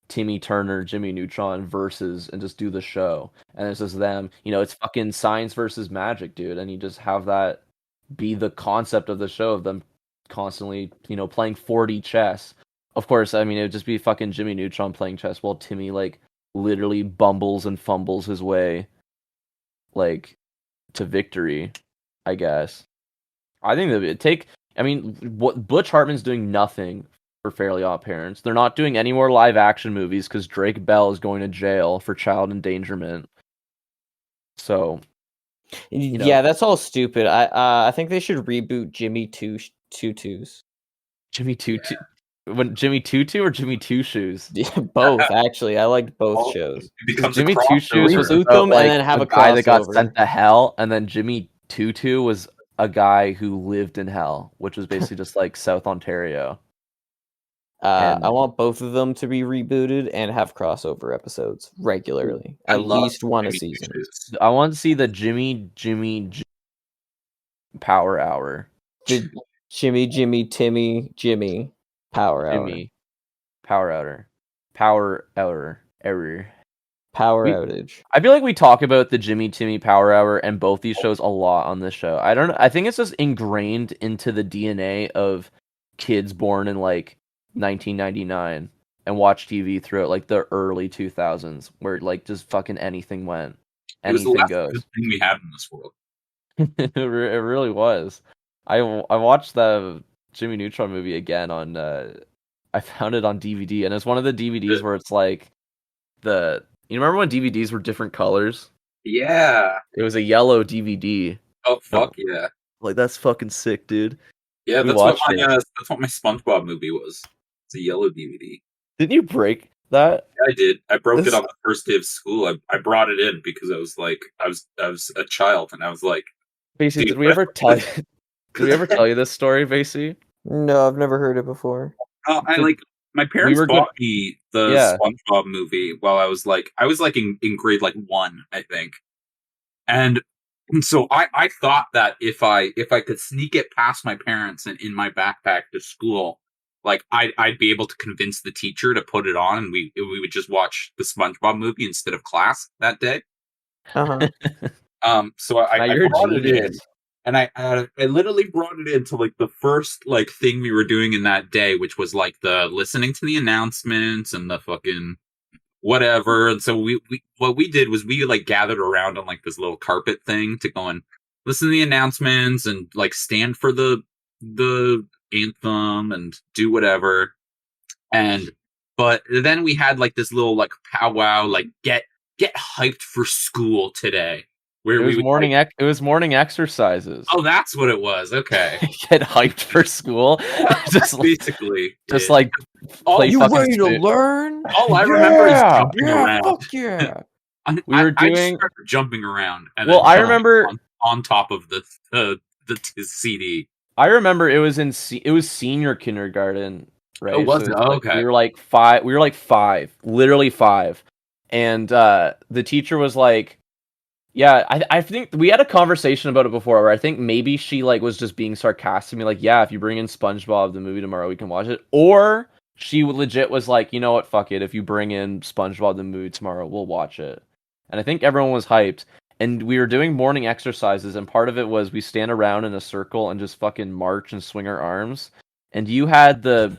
Timmy Turner, Jimmy Neutron versus, and just do the show. And it's just them, it's fucking science versus magic, dude. And you just have that be the concept of the show, of them constantly, playing 4D chess. Of course, I mean, it would just be fucking Jimmy Neutron playing chess while Timmy, like, literally bumbles and fumbles his way, like, to victory, I guess. I think that it'd take, Butch Hartman's doing nothing for Fairly Odd Parents. They're not doing any more live action movies because Drake Bell is going to jail for child endangerment. So, yeah, that's all stupid. I think they should reboot Jimmy Tutus. Jimmy Tutu, when Jimmy Tutu or Jimmy Two Shoes? Both, actually. I liked both shows. Jimmy Two Shoes was reboot them and then have a guy that got crossover. sent to hell, and then Jimmy Tutu was a guy who lived in hell, which was basically just like South Ontario. I want both of them to be rebooted and have crossover episodes regularly. At least one a season. I want to see the Jimmy Power Hour. The Timmy Power Hour. Jimmy Power Hour. Power Hour. Error. Power Outage. I feel like we talk about the Timmy Power Hour and both these shows a lot on this show. I don't know. I think it's just ingrained into the DNA of kids born in like 1999 and watch TV through it, like the early 2000s, where like just fucking anything went, It was the anything last goes. good thing we had in this world. It really was. I watched the Jimmy Neutron movie again on. I found it on DVD, and it's one of the DVDs where it's like you remember when DVDs were different colors? Yeah. It was a yellow DVD. Oh fuck yeah. Like that's fucking sick, dude. Yeah, We that's what watched my it. that's what my SpongeBob movie was. It's a yellow DVD. Didn't you break that? Yeah, I did. I broke This- it on the first day of school. I brought it in because I was like, I was a child, and I was like, Basie, Dude, did we ever tell you? Did we ever tell you this story, Basie? No, I've never heard it before. oh, I Did- like my parents were bought me the Yeah. SpongeBob movie while I was like in grade like 1, I think, and so I thought that if I could sneak it past my parents and in my backpack to school, like I'd be able to convince the teacher to put it on, and we would just watch the SpongeBob movie instead of class that day. Uh-huh. So Now I you're a brought it in, genius. and I literally brought it into like the first like thing we were doing in that day, which was like the listening to the announcements and the fucking whatever. And so we what we did was we like gathered around on like this little carpet thing to go and listen to the announcements and like stand for the anthem and do whatever. And but then we had like this little like powwow, like get hyped for school today. Where It was would, morning. like, It was morning exercises. oh, that's what it was. Okay. Get hyped for school. just Basically. just yeah. like all, play You fucking ready to spoon. learn? all I remember is Yeah, jumping around. Fuck yeah. We were I just doing- started jumping around. And Well, then I jumping remember- on top of the CD. I remember it was it was senior kindergarten, right? Oh, was So it? it's like Okay. We were like 5. We were like 5, literally 5, and the teacher was like, "Yeah, I think we had a conversation about it before, where I think maybe she like was just being sarcastic, and be like, yeah, if you bring in SpongeBob the movie tomorrow, we can watch it,' or she legit was like, you know what, fuck it, if you bring in SpongeBob the movie tomorrow, we'll watch it." And I think everyone was hyped. And we were doing morning exercises, and part of it was we stand around in a circle and just fucking march and swing our arms. And you had the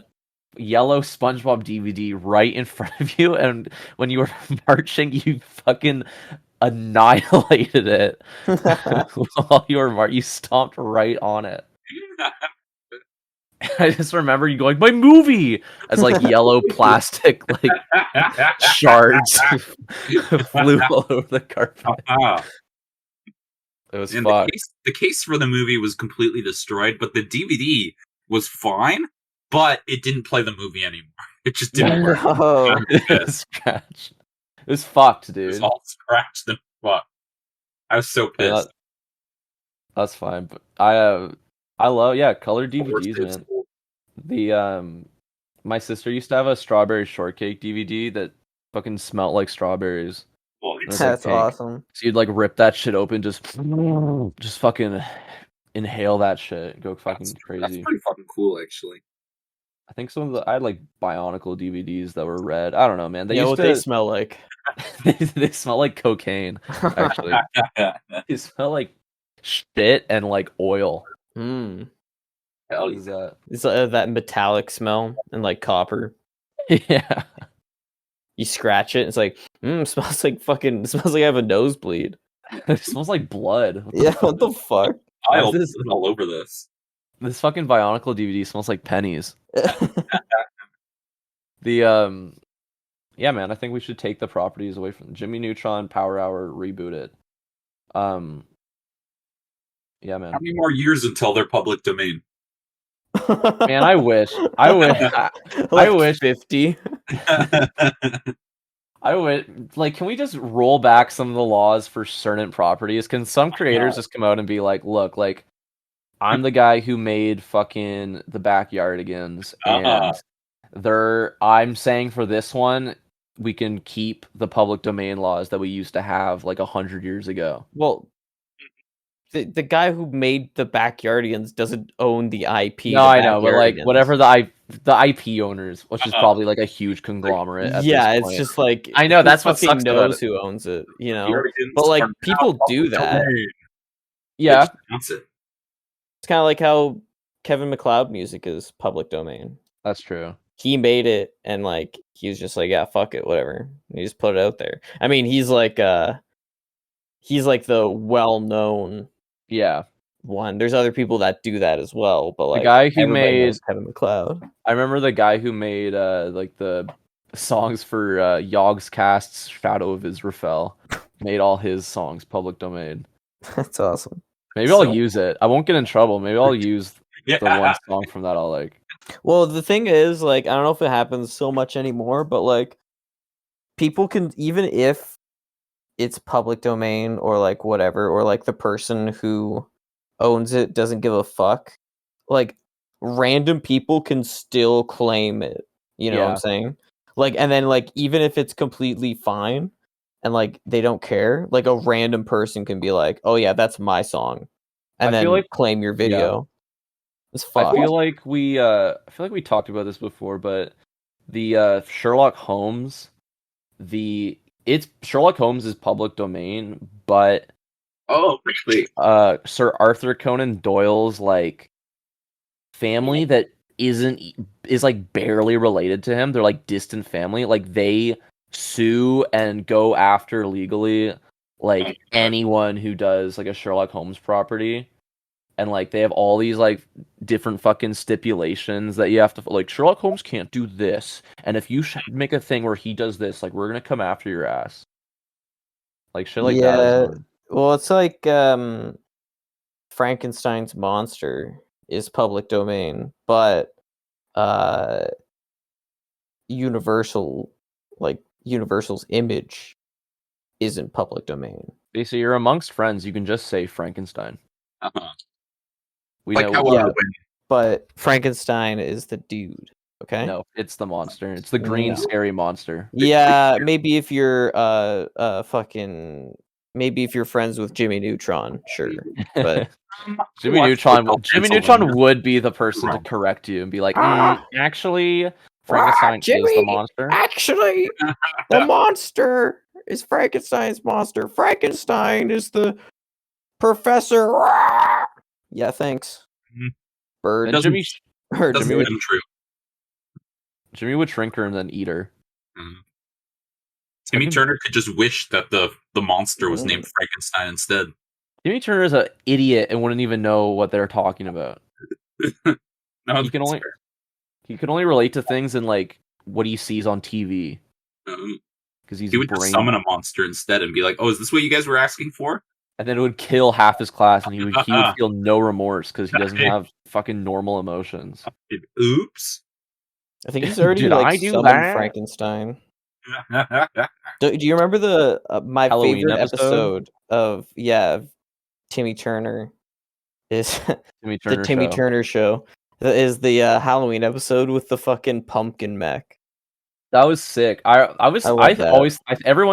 yellow SpongeBob DVD right in front of you, and when you were marching, you fucking annihilated it. While you were you stomped right on it. I just remember you going, "My movie!" as like yellow plastic like shards flew all over the carpet. It was And fucked. the case for the movie was completely destroyed, but the DVD was fine, but it didn't play the movie anymore. It just didn't work. No. It was scratched. It was fucked, It dude. was all scratched and fucked. I was so Yeah, pissed. that's fine, but I love colored The worst DVDs, day of man. school. The my sister used to have a strawberry shortcake DVD that fucking smelled like strawberries. Well, That's That's okay. awesome. So you'd like rip that shit open, just fucking inhale that shit, go fucking that's crazy. pretty fucking cool, actually. I think I had like Bionicle DVDs that were red. I don't know, man. They Yeah, used what to they smell like. they smell like cocaine. Actually, they smell like shit and like oil. Mm. Hell What yeah. is that? It's that metallic smell and like copper. Yeah. You scratch it, it's like, smells like fucking. It smells like I have a nosebleed. It smells like blood. What the Yeah, fuck? what the fuck? I'll this- all over this. This fucking Bionicle DVD smells like pennies. The yeah, man, I think we should take the properties away from Jimmy Neutron, Power Hour, reboot it. Yeah, man. How many more years until they're public domain? Man, I wish. I Like wish 50. I would like. Can we just roll back some of the laws for certain properties? Can some creators just come out and be like, "Look, like, I'm the guy who made fucking the Backyardigans, and I'm saying for this one, we can keep the public domain laws that we used to have like 100 years ago." Well, the guy who made the Backyardigans doesn't own the IP. No, I know, but like Backyardigans. whatever the IP owners, which is probably like a huge conglomerate. At Yeah, this it's point. just like I know, who that's what fucking sucks about knows it. who owns it, you know. Backyardigans But like are now people do public that. domain. Yeah, Just announce it. It's kind of like how Kevin MacLeod music is public domain. that's true. he made it, and like he was just like, yeah, fuck it, whatever. And he just put it out there. I mean, he's like the well-known Yeah. one. There's other people that do that as well, but like guy who everybody made- knows Kevin MacLeod. I remember the guy who made like the songs for Yogscast's Shadow of Israfel made all his songs public domain. That's awesome. Maybe I'll use it. I won't get in trouble. Maybe I'll use Yeah. the one song from that I'll like. Well, the thing is, like, I don't know if it happens so much anymore, but like, people can, even if it's public domain or like whatever, or like the person who owns it doesn't give a fuck, like, random people can still claim it. You know what I'm Yeah. saying? Like, and then like, even if it's completely fine and like they don't care, like a random person can be like, "Oh yeah, that's my song," and I feel then like- claim your video. It's I fucked. feel like we talked about this before, but the Sherlock Holmes, Sherlock Holmes is public domain, but Oh, wait. Sir Arthur Conan Doyle's like family that is like barely related to him. They're like distant family. Like they sue and go after legally like anyone who does like a Sherlock Holmes property. And like they have all these like different fucking stipulations that you have to like. Sherlock Holmes can't do this, and if you make a thing where he does this, like we're gonna come after your ass. Like shit like that. Yeah. Is Well, it's like Frankenstein's monster is public domain, but Universal's image isn't public domain. basically you're amongst friends. You can just say Frankenstein. Uh-huh. We Like know. how yeah. when But Frankenstein is the dude, okay? No, it's the monster. It's the green No. scary monster. Yeah, maybe if you're maybe if you're friends with Jimmy Neutron, sure. But Jimmy Watch Neutron. Hotel Jimmy Transylvania. Neutron would be the person to correct you and be like, actually, Frankenstein is the Jimmy! monster. actually, the monster is Frankenstein's monster. Frankenstein is the professor. Yeah, thanks. Mhm. Bird. And doesn't- Jimmy Or Doesn't Jimmy would- seem true. Jimmy would shrink her and then eat her. Mhm. Timmy Fucking- Turner could just wish that the monster was named Frankenstein instead. Timmy Turner is an idiot and wouldn't even know what they're talking about. No, He can that's only fair. he can only relate to things in like what he sees on TV Um, because he's he would just brain. summon a monster instead and be like, "Oh, is this what you guys were asking for?" And then it would kill half his class, and he would feel no remorse because he doesn't Right. have fucking normal emotions. Oops. I think he's already Did like I do summoned that? Frankenstein. That's Do you remember the my Halloween favorite episode? of Timmy Turner is Timmy the Turner Timmy show. Turner show is the Halloween episode with the fucking pumpkin mech. That was sick. I love that. always every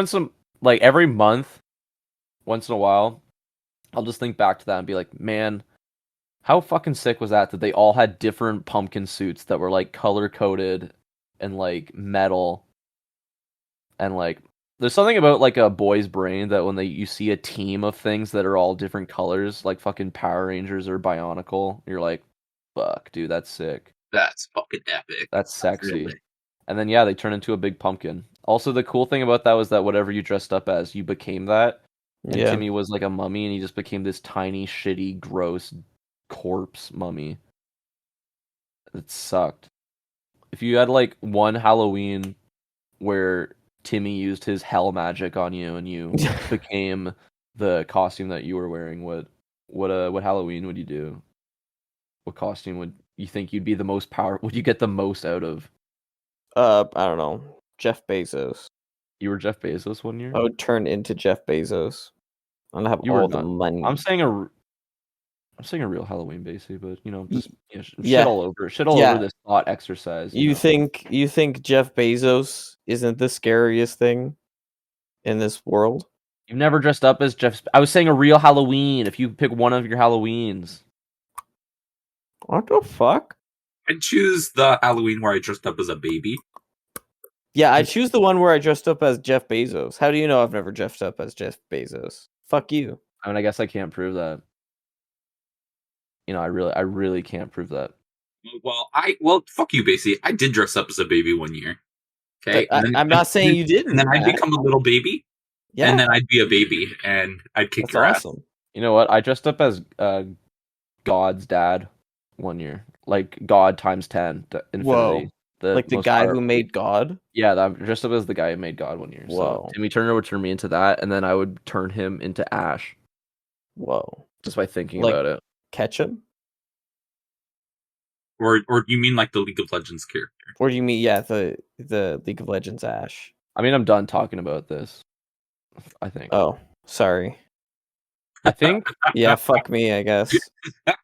every month, once in a while, I'll just think back to that and be like, man, how fucking sick was that they all had different pumpkin suits that were like color coded and like metal. And like there's something about like a boy's brain that when you see a team of things that are all different colors, like fucking Power Rangers or Bionicle, you're like, fuck, dude, that's sick. fucking epic. That's sexy. Really. And then yeah, they turn into a big pumpkin. Also, the cool thing about that was that whatever you dressed up as, you became that. And Yeah. Timmy was like a mummy, and he just became this tiny, shitty, gross corpse mummy. It sucked. If you had like one Halloween where Timmy used his hell magic on you and you became the costume that you were wearing, what Halloween would you do? What costume would you think you'd be the most would you get the most out of? I don't know. Jeff Bezos. You were Jeff Bezos one year? I would turn into Jeff Bezos. I'm gonna have You were all the not. money. I'm saying a real Halloween basically, but just shit yeah. all over Yeah. this thought exercise. You know? think Jeff Bezos isn't the scariest thing in this world? You've never dressed up as Jeff? I was saying a real Halloween. If you pick one of your Halloweens, What the fuck? I'd choose the Halloween where I dressed up as a baby. Yeah, I choose the one where I dressed up as Jeff Bezos. How do you know I've never dressed up as Jeff Bezos? Fuck you. I mean, I guess I can't prove that. I really can't prove that. Well, fuck you, Basie. I did dress up as a baby one year. Okay, I'm not saying you didn't. And then I'd Matt. become a little baby, Yeah, and then I'd be a baby, and I'd kick that's your ass. awesome. You know what? I dressed up as God's dad one year, like God times 10 to infinity. Whoa. Like the most guy power- who made God? Yeah, I dressed up as the guy who made God one year. Whoa. So Timmy Turner would turn me into that, and then I would turn him into Ash Whoa. just by thinking Like- about it. Ketchup? Or do you mean like the League of Legends character? Or do you mean the League of Legends Ash? I mean, I'm done talking about this. I think. Oh, sorry. I think. Yeah, fuck me, I guess. I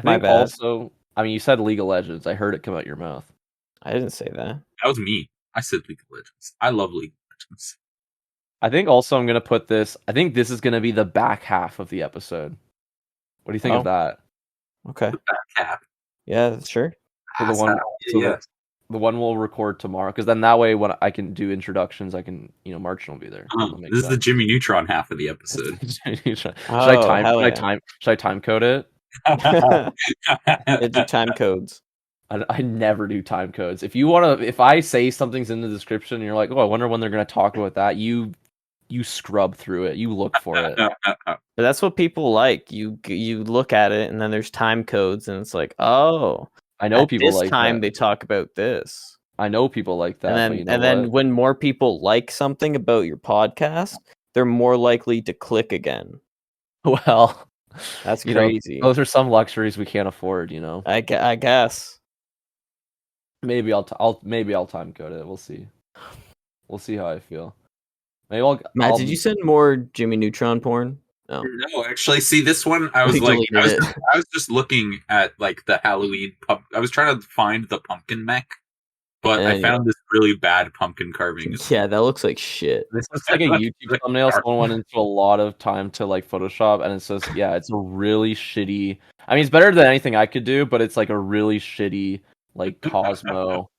My think bad. also. I mean, you said League of Legends. I heard it come out your mouth. I didn't say that. That was me. I said League of Legends. I love League of Legends. I think also I'm gonna put this. I think this is gonna be the back half of the episode. What do you think of Oh. that? Okay. Cap. Yeah, sure. So the one, so Yeah. the one we'll record tomorrow, because then that way when I can do introductions, I can, Martian will be there. That'll make This is the sense. Jimmy Neutron half of the episode. should Oh, hell yeah. I time code it? Yeah, do time codes. I never do time codes. If I say something's in the description and you're like, oh, I wonder when they're gonna talk about that, you scrub through it. You look for it. But that's what people like. You look at it and then there's time codes and it's like, oh, I know at people this like time that. they talk about this. I know people like that. And but you then know what? when more people like something about your podcast, they're more likely to click again. Well, That's you know, crazy. those are some luxuries we can't afford. I guess. Maybe I'll time code it. We'll see. We'll see how I feel. Maybe Matt, did you send more Jimmy Neutron porn? No. No, actually, see this one. I was He like, deleted it. I was just looking at like the Halloween. I was trying to find the pumpkin mech, but I And- found this really bad pumpkin carving. Yeah, that looks like shit. This is like a YouTube thumbnail. Someone went into a lot of time to like Photoshop, and it says, yeah, it's a really shitty. I mean, it's better than anything I could do, but it's like a really shitty like Cosmo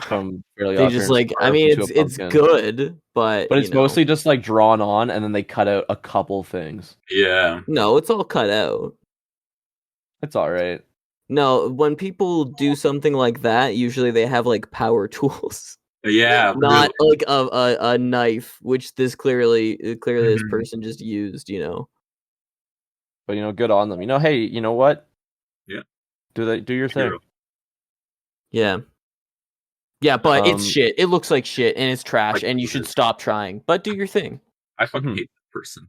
from Fairly They Odd just Parents like, I mean, into a it's pumpkin. good, but But it's mostly just like drawn on, and then they cut out a couple things. Yeah. no, it's all cut out. It's all right. No, when people do something like that, usually they have like power tools, Yeah. not like a knife, which this clearly this Mhm. person just used. But good on them. Hey, you know what? Yeah. Do your thing. Hero. Yeah, but it's Um, shit. It looks like shit, and it's trash, Like and you should stop trying. But do your thing. I fucking Mhm. hate that person.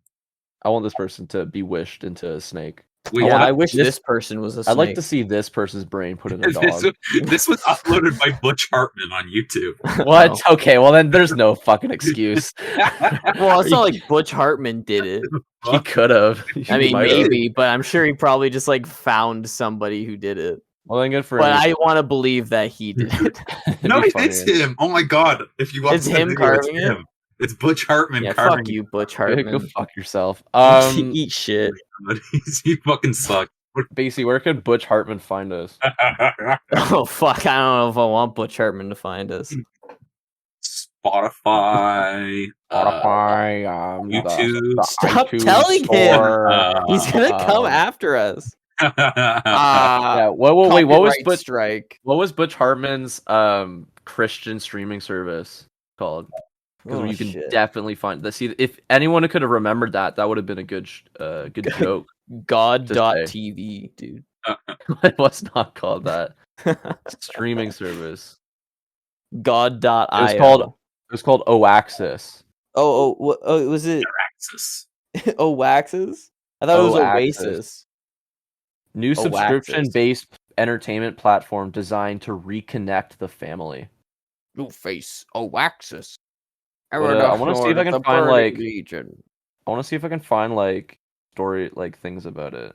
I want this person to be wished into a snake. Wait, Yeah, wanna- I wish this- this person was a snake. I'd like to see this person's brain put in a this, dog. this was uploaded by Butch Hartman on YouTube. What? Okay, well then there's no fucking excuse. Well, it's not like Butch Hartman did it. He could have. I mean, maybe, but I'm sure he probably just like found somebody who did it. Well, then good for But him. I want to believe that he did it. No, It'd be it's funny. him. Oh my god! If you watch It's the him video, carving it's it? him. It's Butch Hartman Yeah, carving. fuck you, Butch Go Hartman. fuck yourself. Eat shit. You fucking suck. Basically, where could Butch Hartman find us? Oh fuck! I don't know if I want Butch Hartman to find us. Spotify. Spotify, YouTube. the Stop iTunes telling him! store. He's gonna come um, after us. Yeah. Wait. What was Copyright Butch? strike? What was Butch Hartman's Christian streaming service called? Because Oh, you can shit. definitely find that. See, if anyone could have remembered that would have been a good joke. God.tv, dude. It was not called that. Streaming service. God.io. It was called Oaxis. Was it Axis. Oaxis? I thought it was Oaxis. Oasis. New Oaxis. subscription-based entertainment platform designed to reconnect the family. New face, Oaxis. I want to see if I can find like region. I want to see if I can find like story like things about it.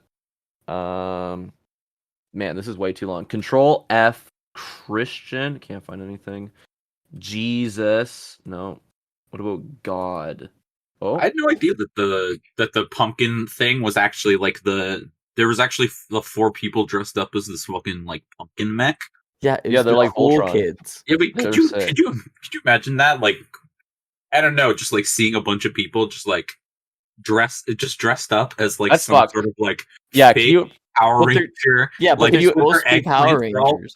Man, this is way too long. Control F Christian. Can't find anything. Jesus. No. What about God? Oh, I had no idea that the pumpkin thing was actually like there was actually the 4 people dressed up as this fucking like pumpkin mech. Yeah, Yeah, they're like cool Voltron. kids. Yeah, but They're could sick. you imagine that? Like, I don't know, just like seeing a bunch of people just like dressed up as like That's some fucked. sort of like yeah. fake Power But they're- Ranger. Yeah, but like they're with supposed their to be Power eggplants, Rangers.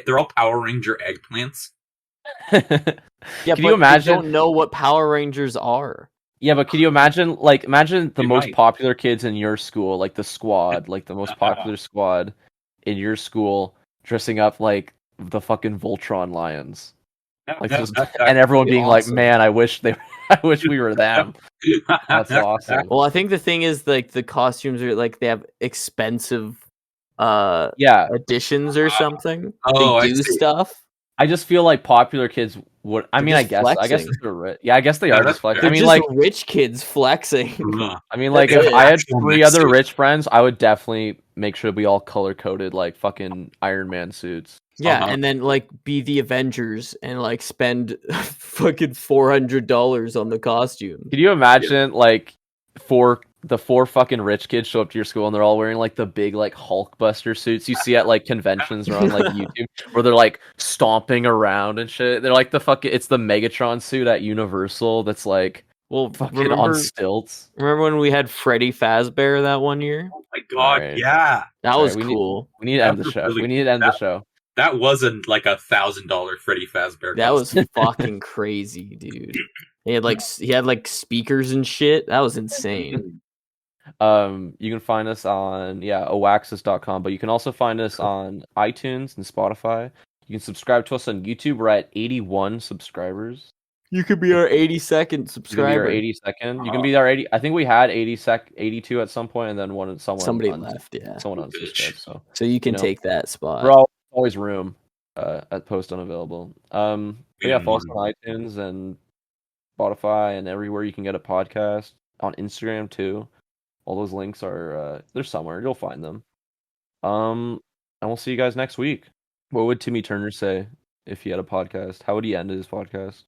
They're all Power Ranger eggplants. Yeah, Can but you imagine? they don't know what Power Rangers are. Yeah, but can you imagine, imagine the They most might. popular kids in your school, like the squad, like the most popular squad in your school, dressing up like the fucking Voltron lions, like just, and everyone being like, awesome. "Man, I wish I wish we were them." That's awesome. Well, I think the thing is like the costumes are like they have expensive Yeah, additions or something. Oh, I they do see. stuff. I just feel like popular kids would. I They're mean, I just guess flexing. they're rich. Yeah, I guess they Yeah, are that's just flexing. fair. I They're mean, just like, rich kids flexing. like That's if it. I had Actual 3 mech other suit. rich friends, I would definitely make sure we all color coded like fucking Iron Man suits. Yeah, Uh-huh. and then like be the Avengers and like spend fucking $400 on the costume. Can you imagine like the four fucking rich kids show up to your school and they're all wearing like the big like Hulkbuster suits you see at like conventions or on like YouTube where they're like stomping around and shit. They're like it's the Megatron suit at Universal that's like Well, fucking on stilts. remember when we had Freddy Fazbear that one year? Oh my god, Alright. yeah. That Sorry, was we cool. We need to That end the was show. really We need to end the show. That wasn't like $1,000 Freddy Fazbear. That was costume. fucking crazy, dude. He had like speakers and shit. That was insane. You can find us on oaxis.com, but you can also find us on iTunes and Spotify. You can subscribe to us on YouTube. We're at 81 subscribers. You could be our 82nd You can be subscriber. our 82nd. You can be our 80. I think we had 82 at some point, and then Somebody left, yeah. Someone unsubscribed. So you can know, take that spot. we're always room at post unavailable. But yeah, follow us on iTunes and Spotify and everywhere you can get a podcast. On Instagram too. All those links are they're somewhere. You'll find them. And we'll see you guys next week. What would Timmy Turner say if he had a podcast? How would he end his podcast?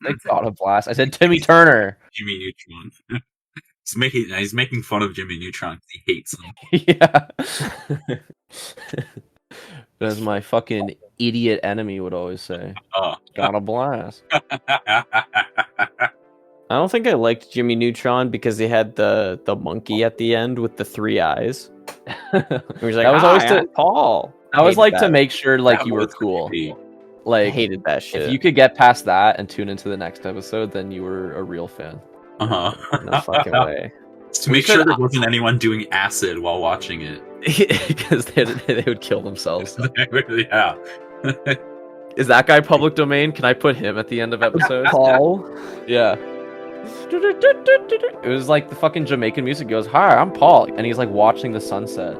Like God of Blast. I said Timmy Turner. Jimmy Neutron. He's making fun of Jimmy Neutron because he hates him. Yeah. As my fucking idiot enemy would always say. God of Blast. I don't think I liked Jimmy Neutron because he had the monkey at the end with the 3 eyes. He was like, That was always I'm Paul. I was Hated like to that. make sure like That you were was cool. creepy. I Like hated that shit. if you could get past that and tune into the next episode, then you were a real fan. Uh-huh. No fucking way. To make sure there wasn't anyone doing acid while watching it. Because they would kill themselves. Yeah. Is that guy public domain? Can I put him at the end of episodes? Paul? Yeah. It was like the fucking Jamaican music goes, "Hi, I'm Paul," and he's like watching the sunset.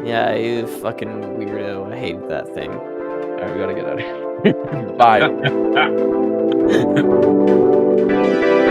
Yeah, he's a fucking weirdo. I hated that thing. Alright, we gotta get out of here. Bye.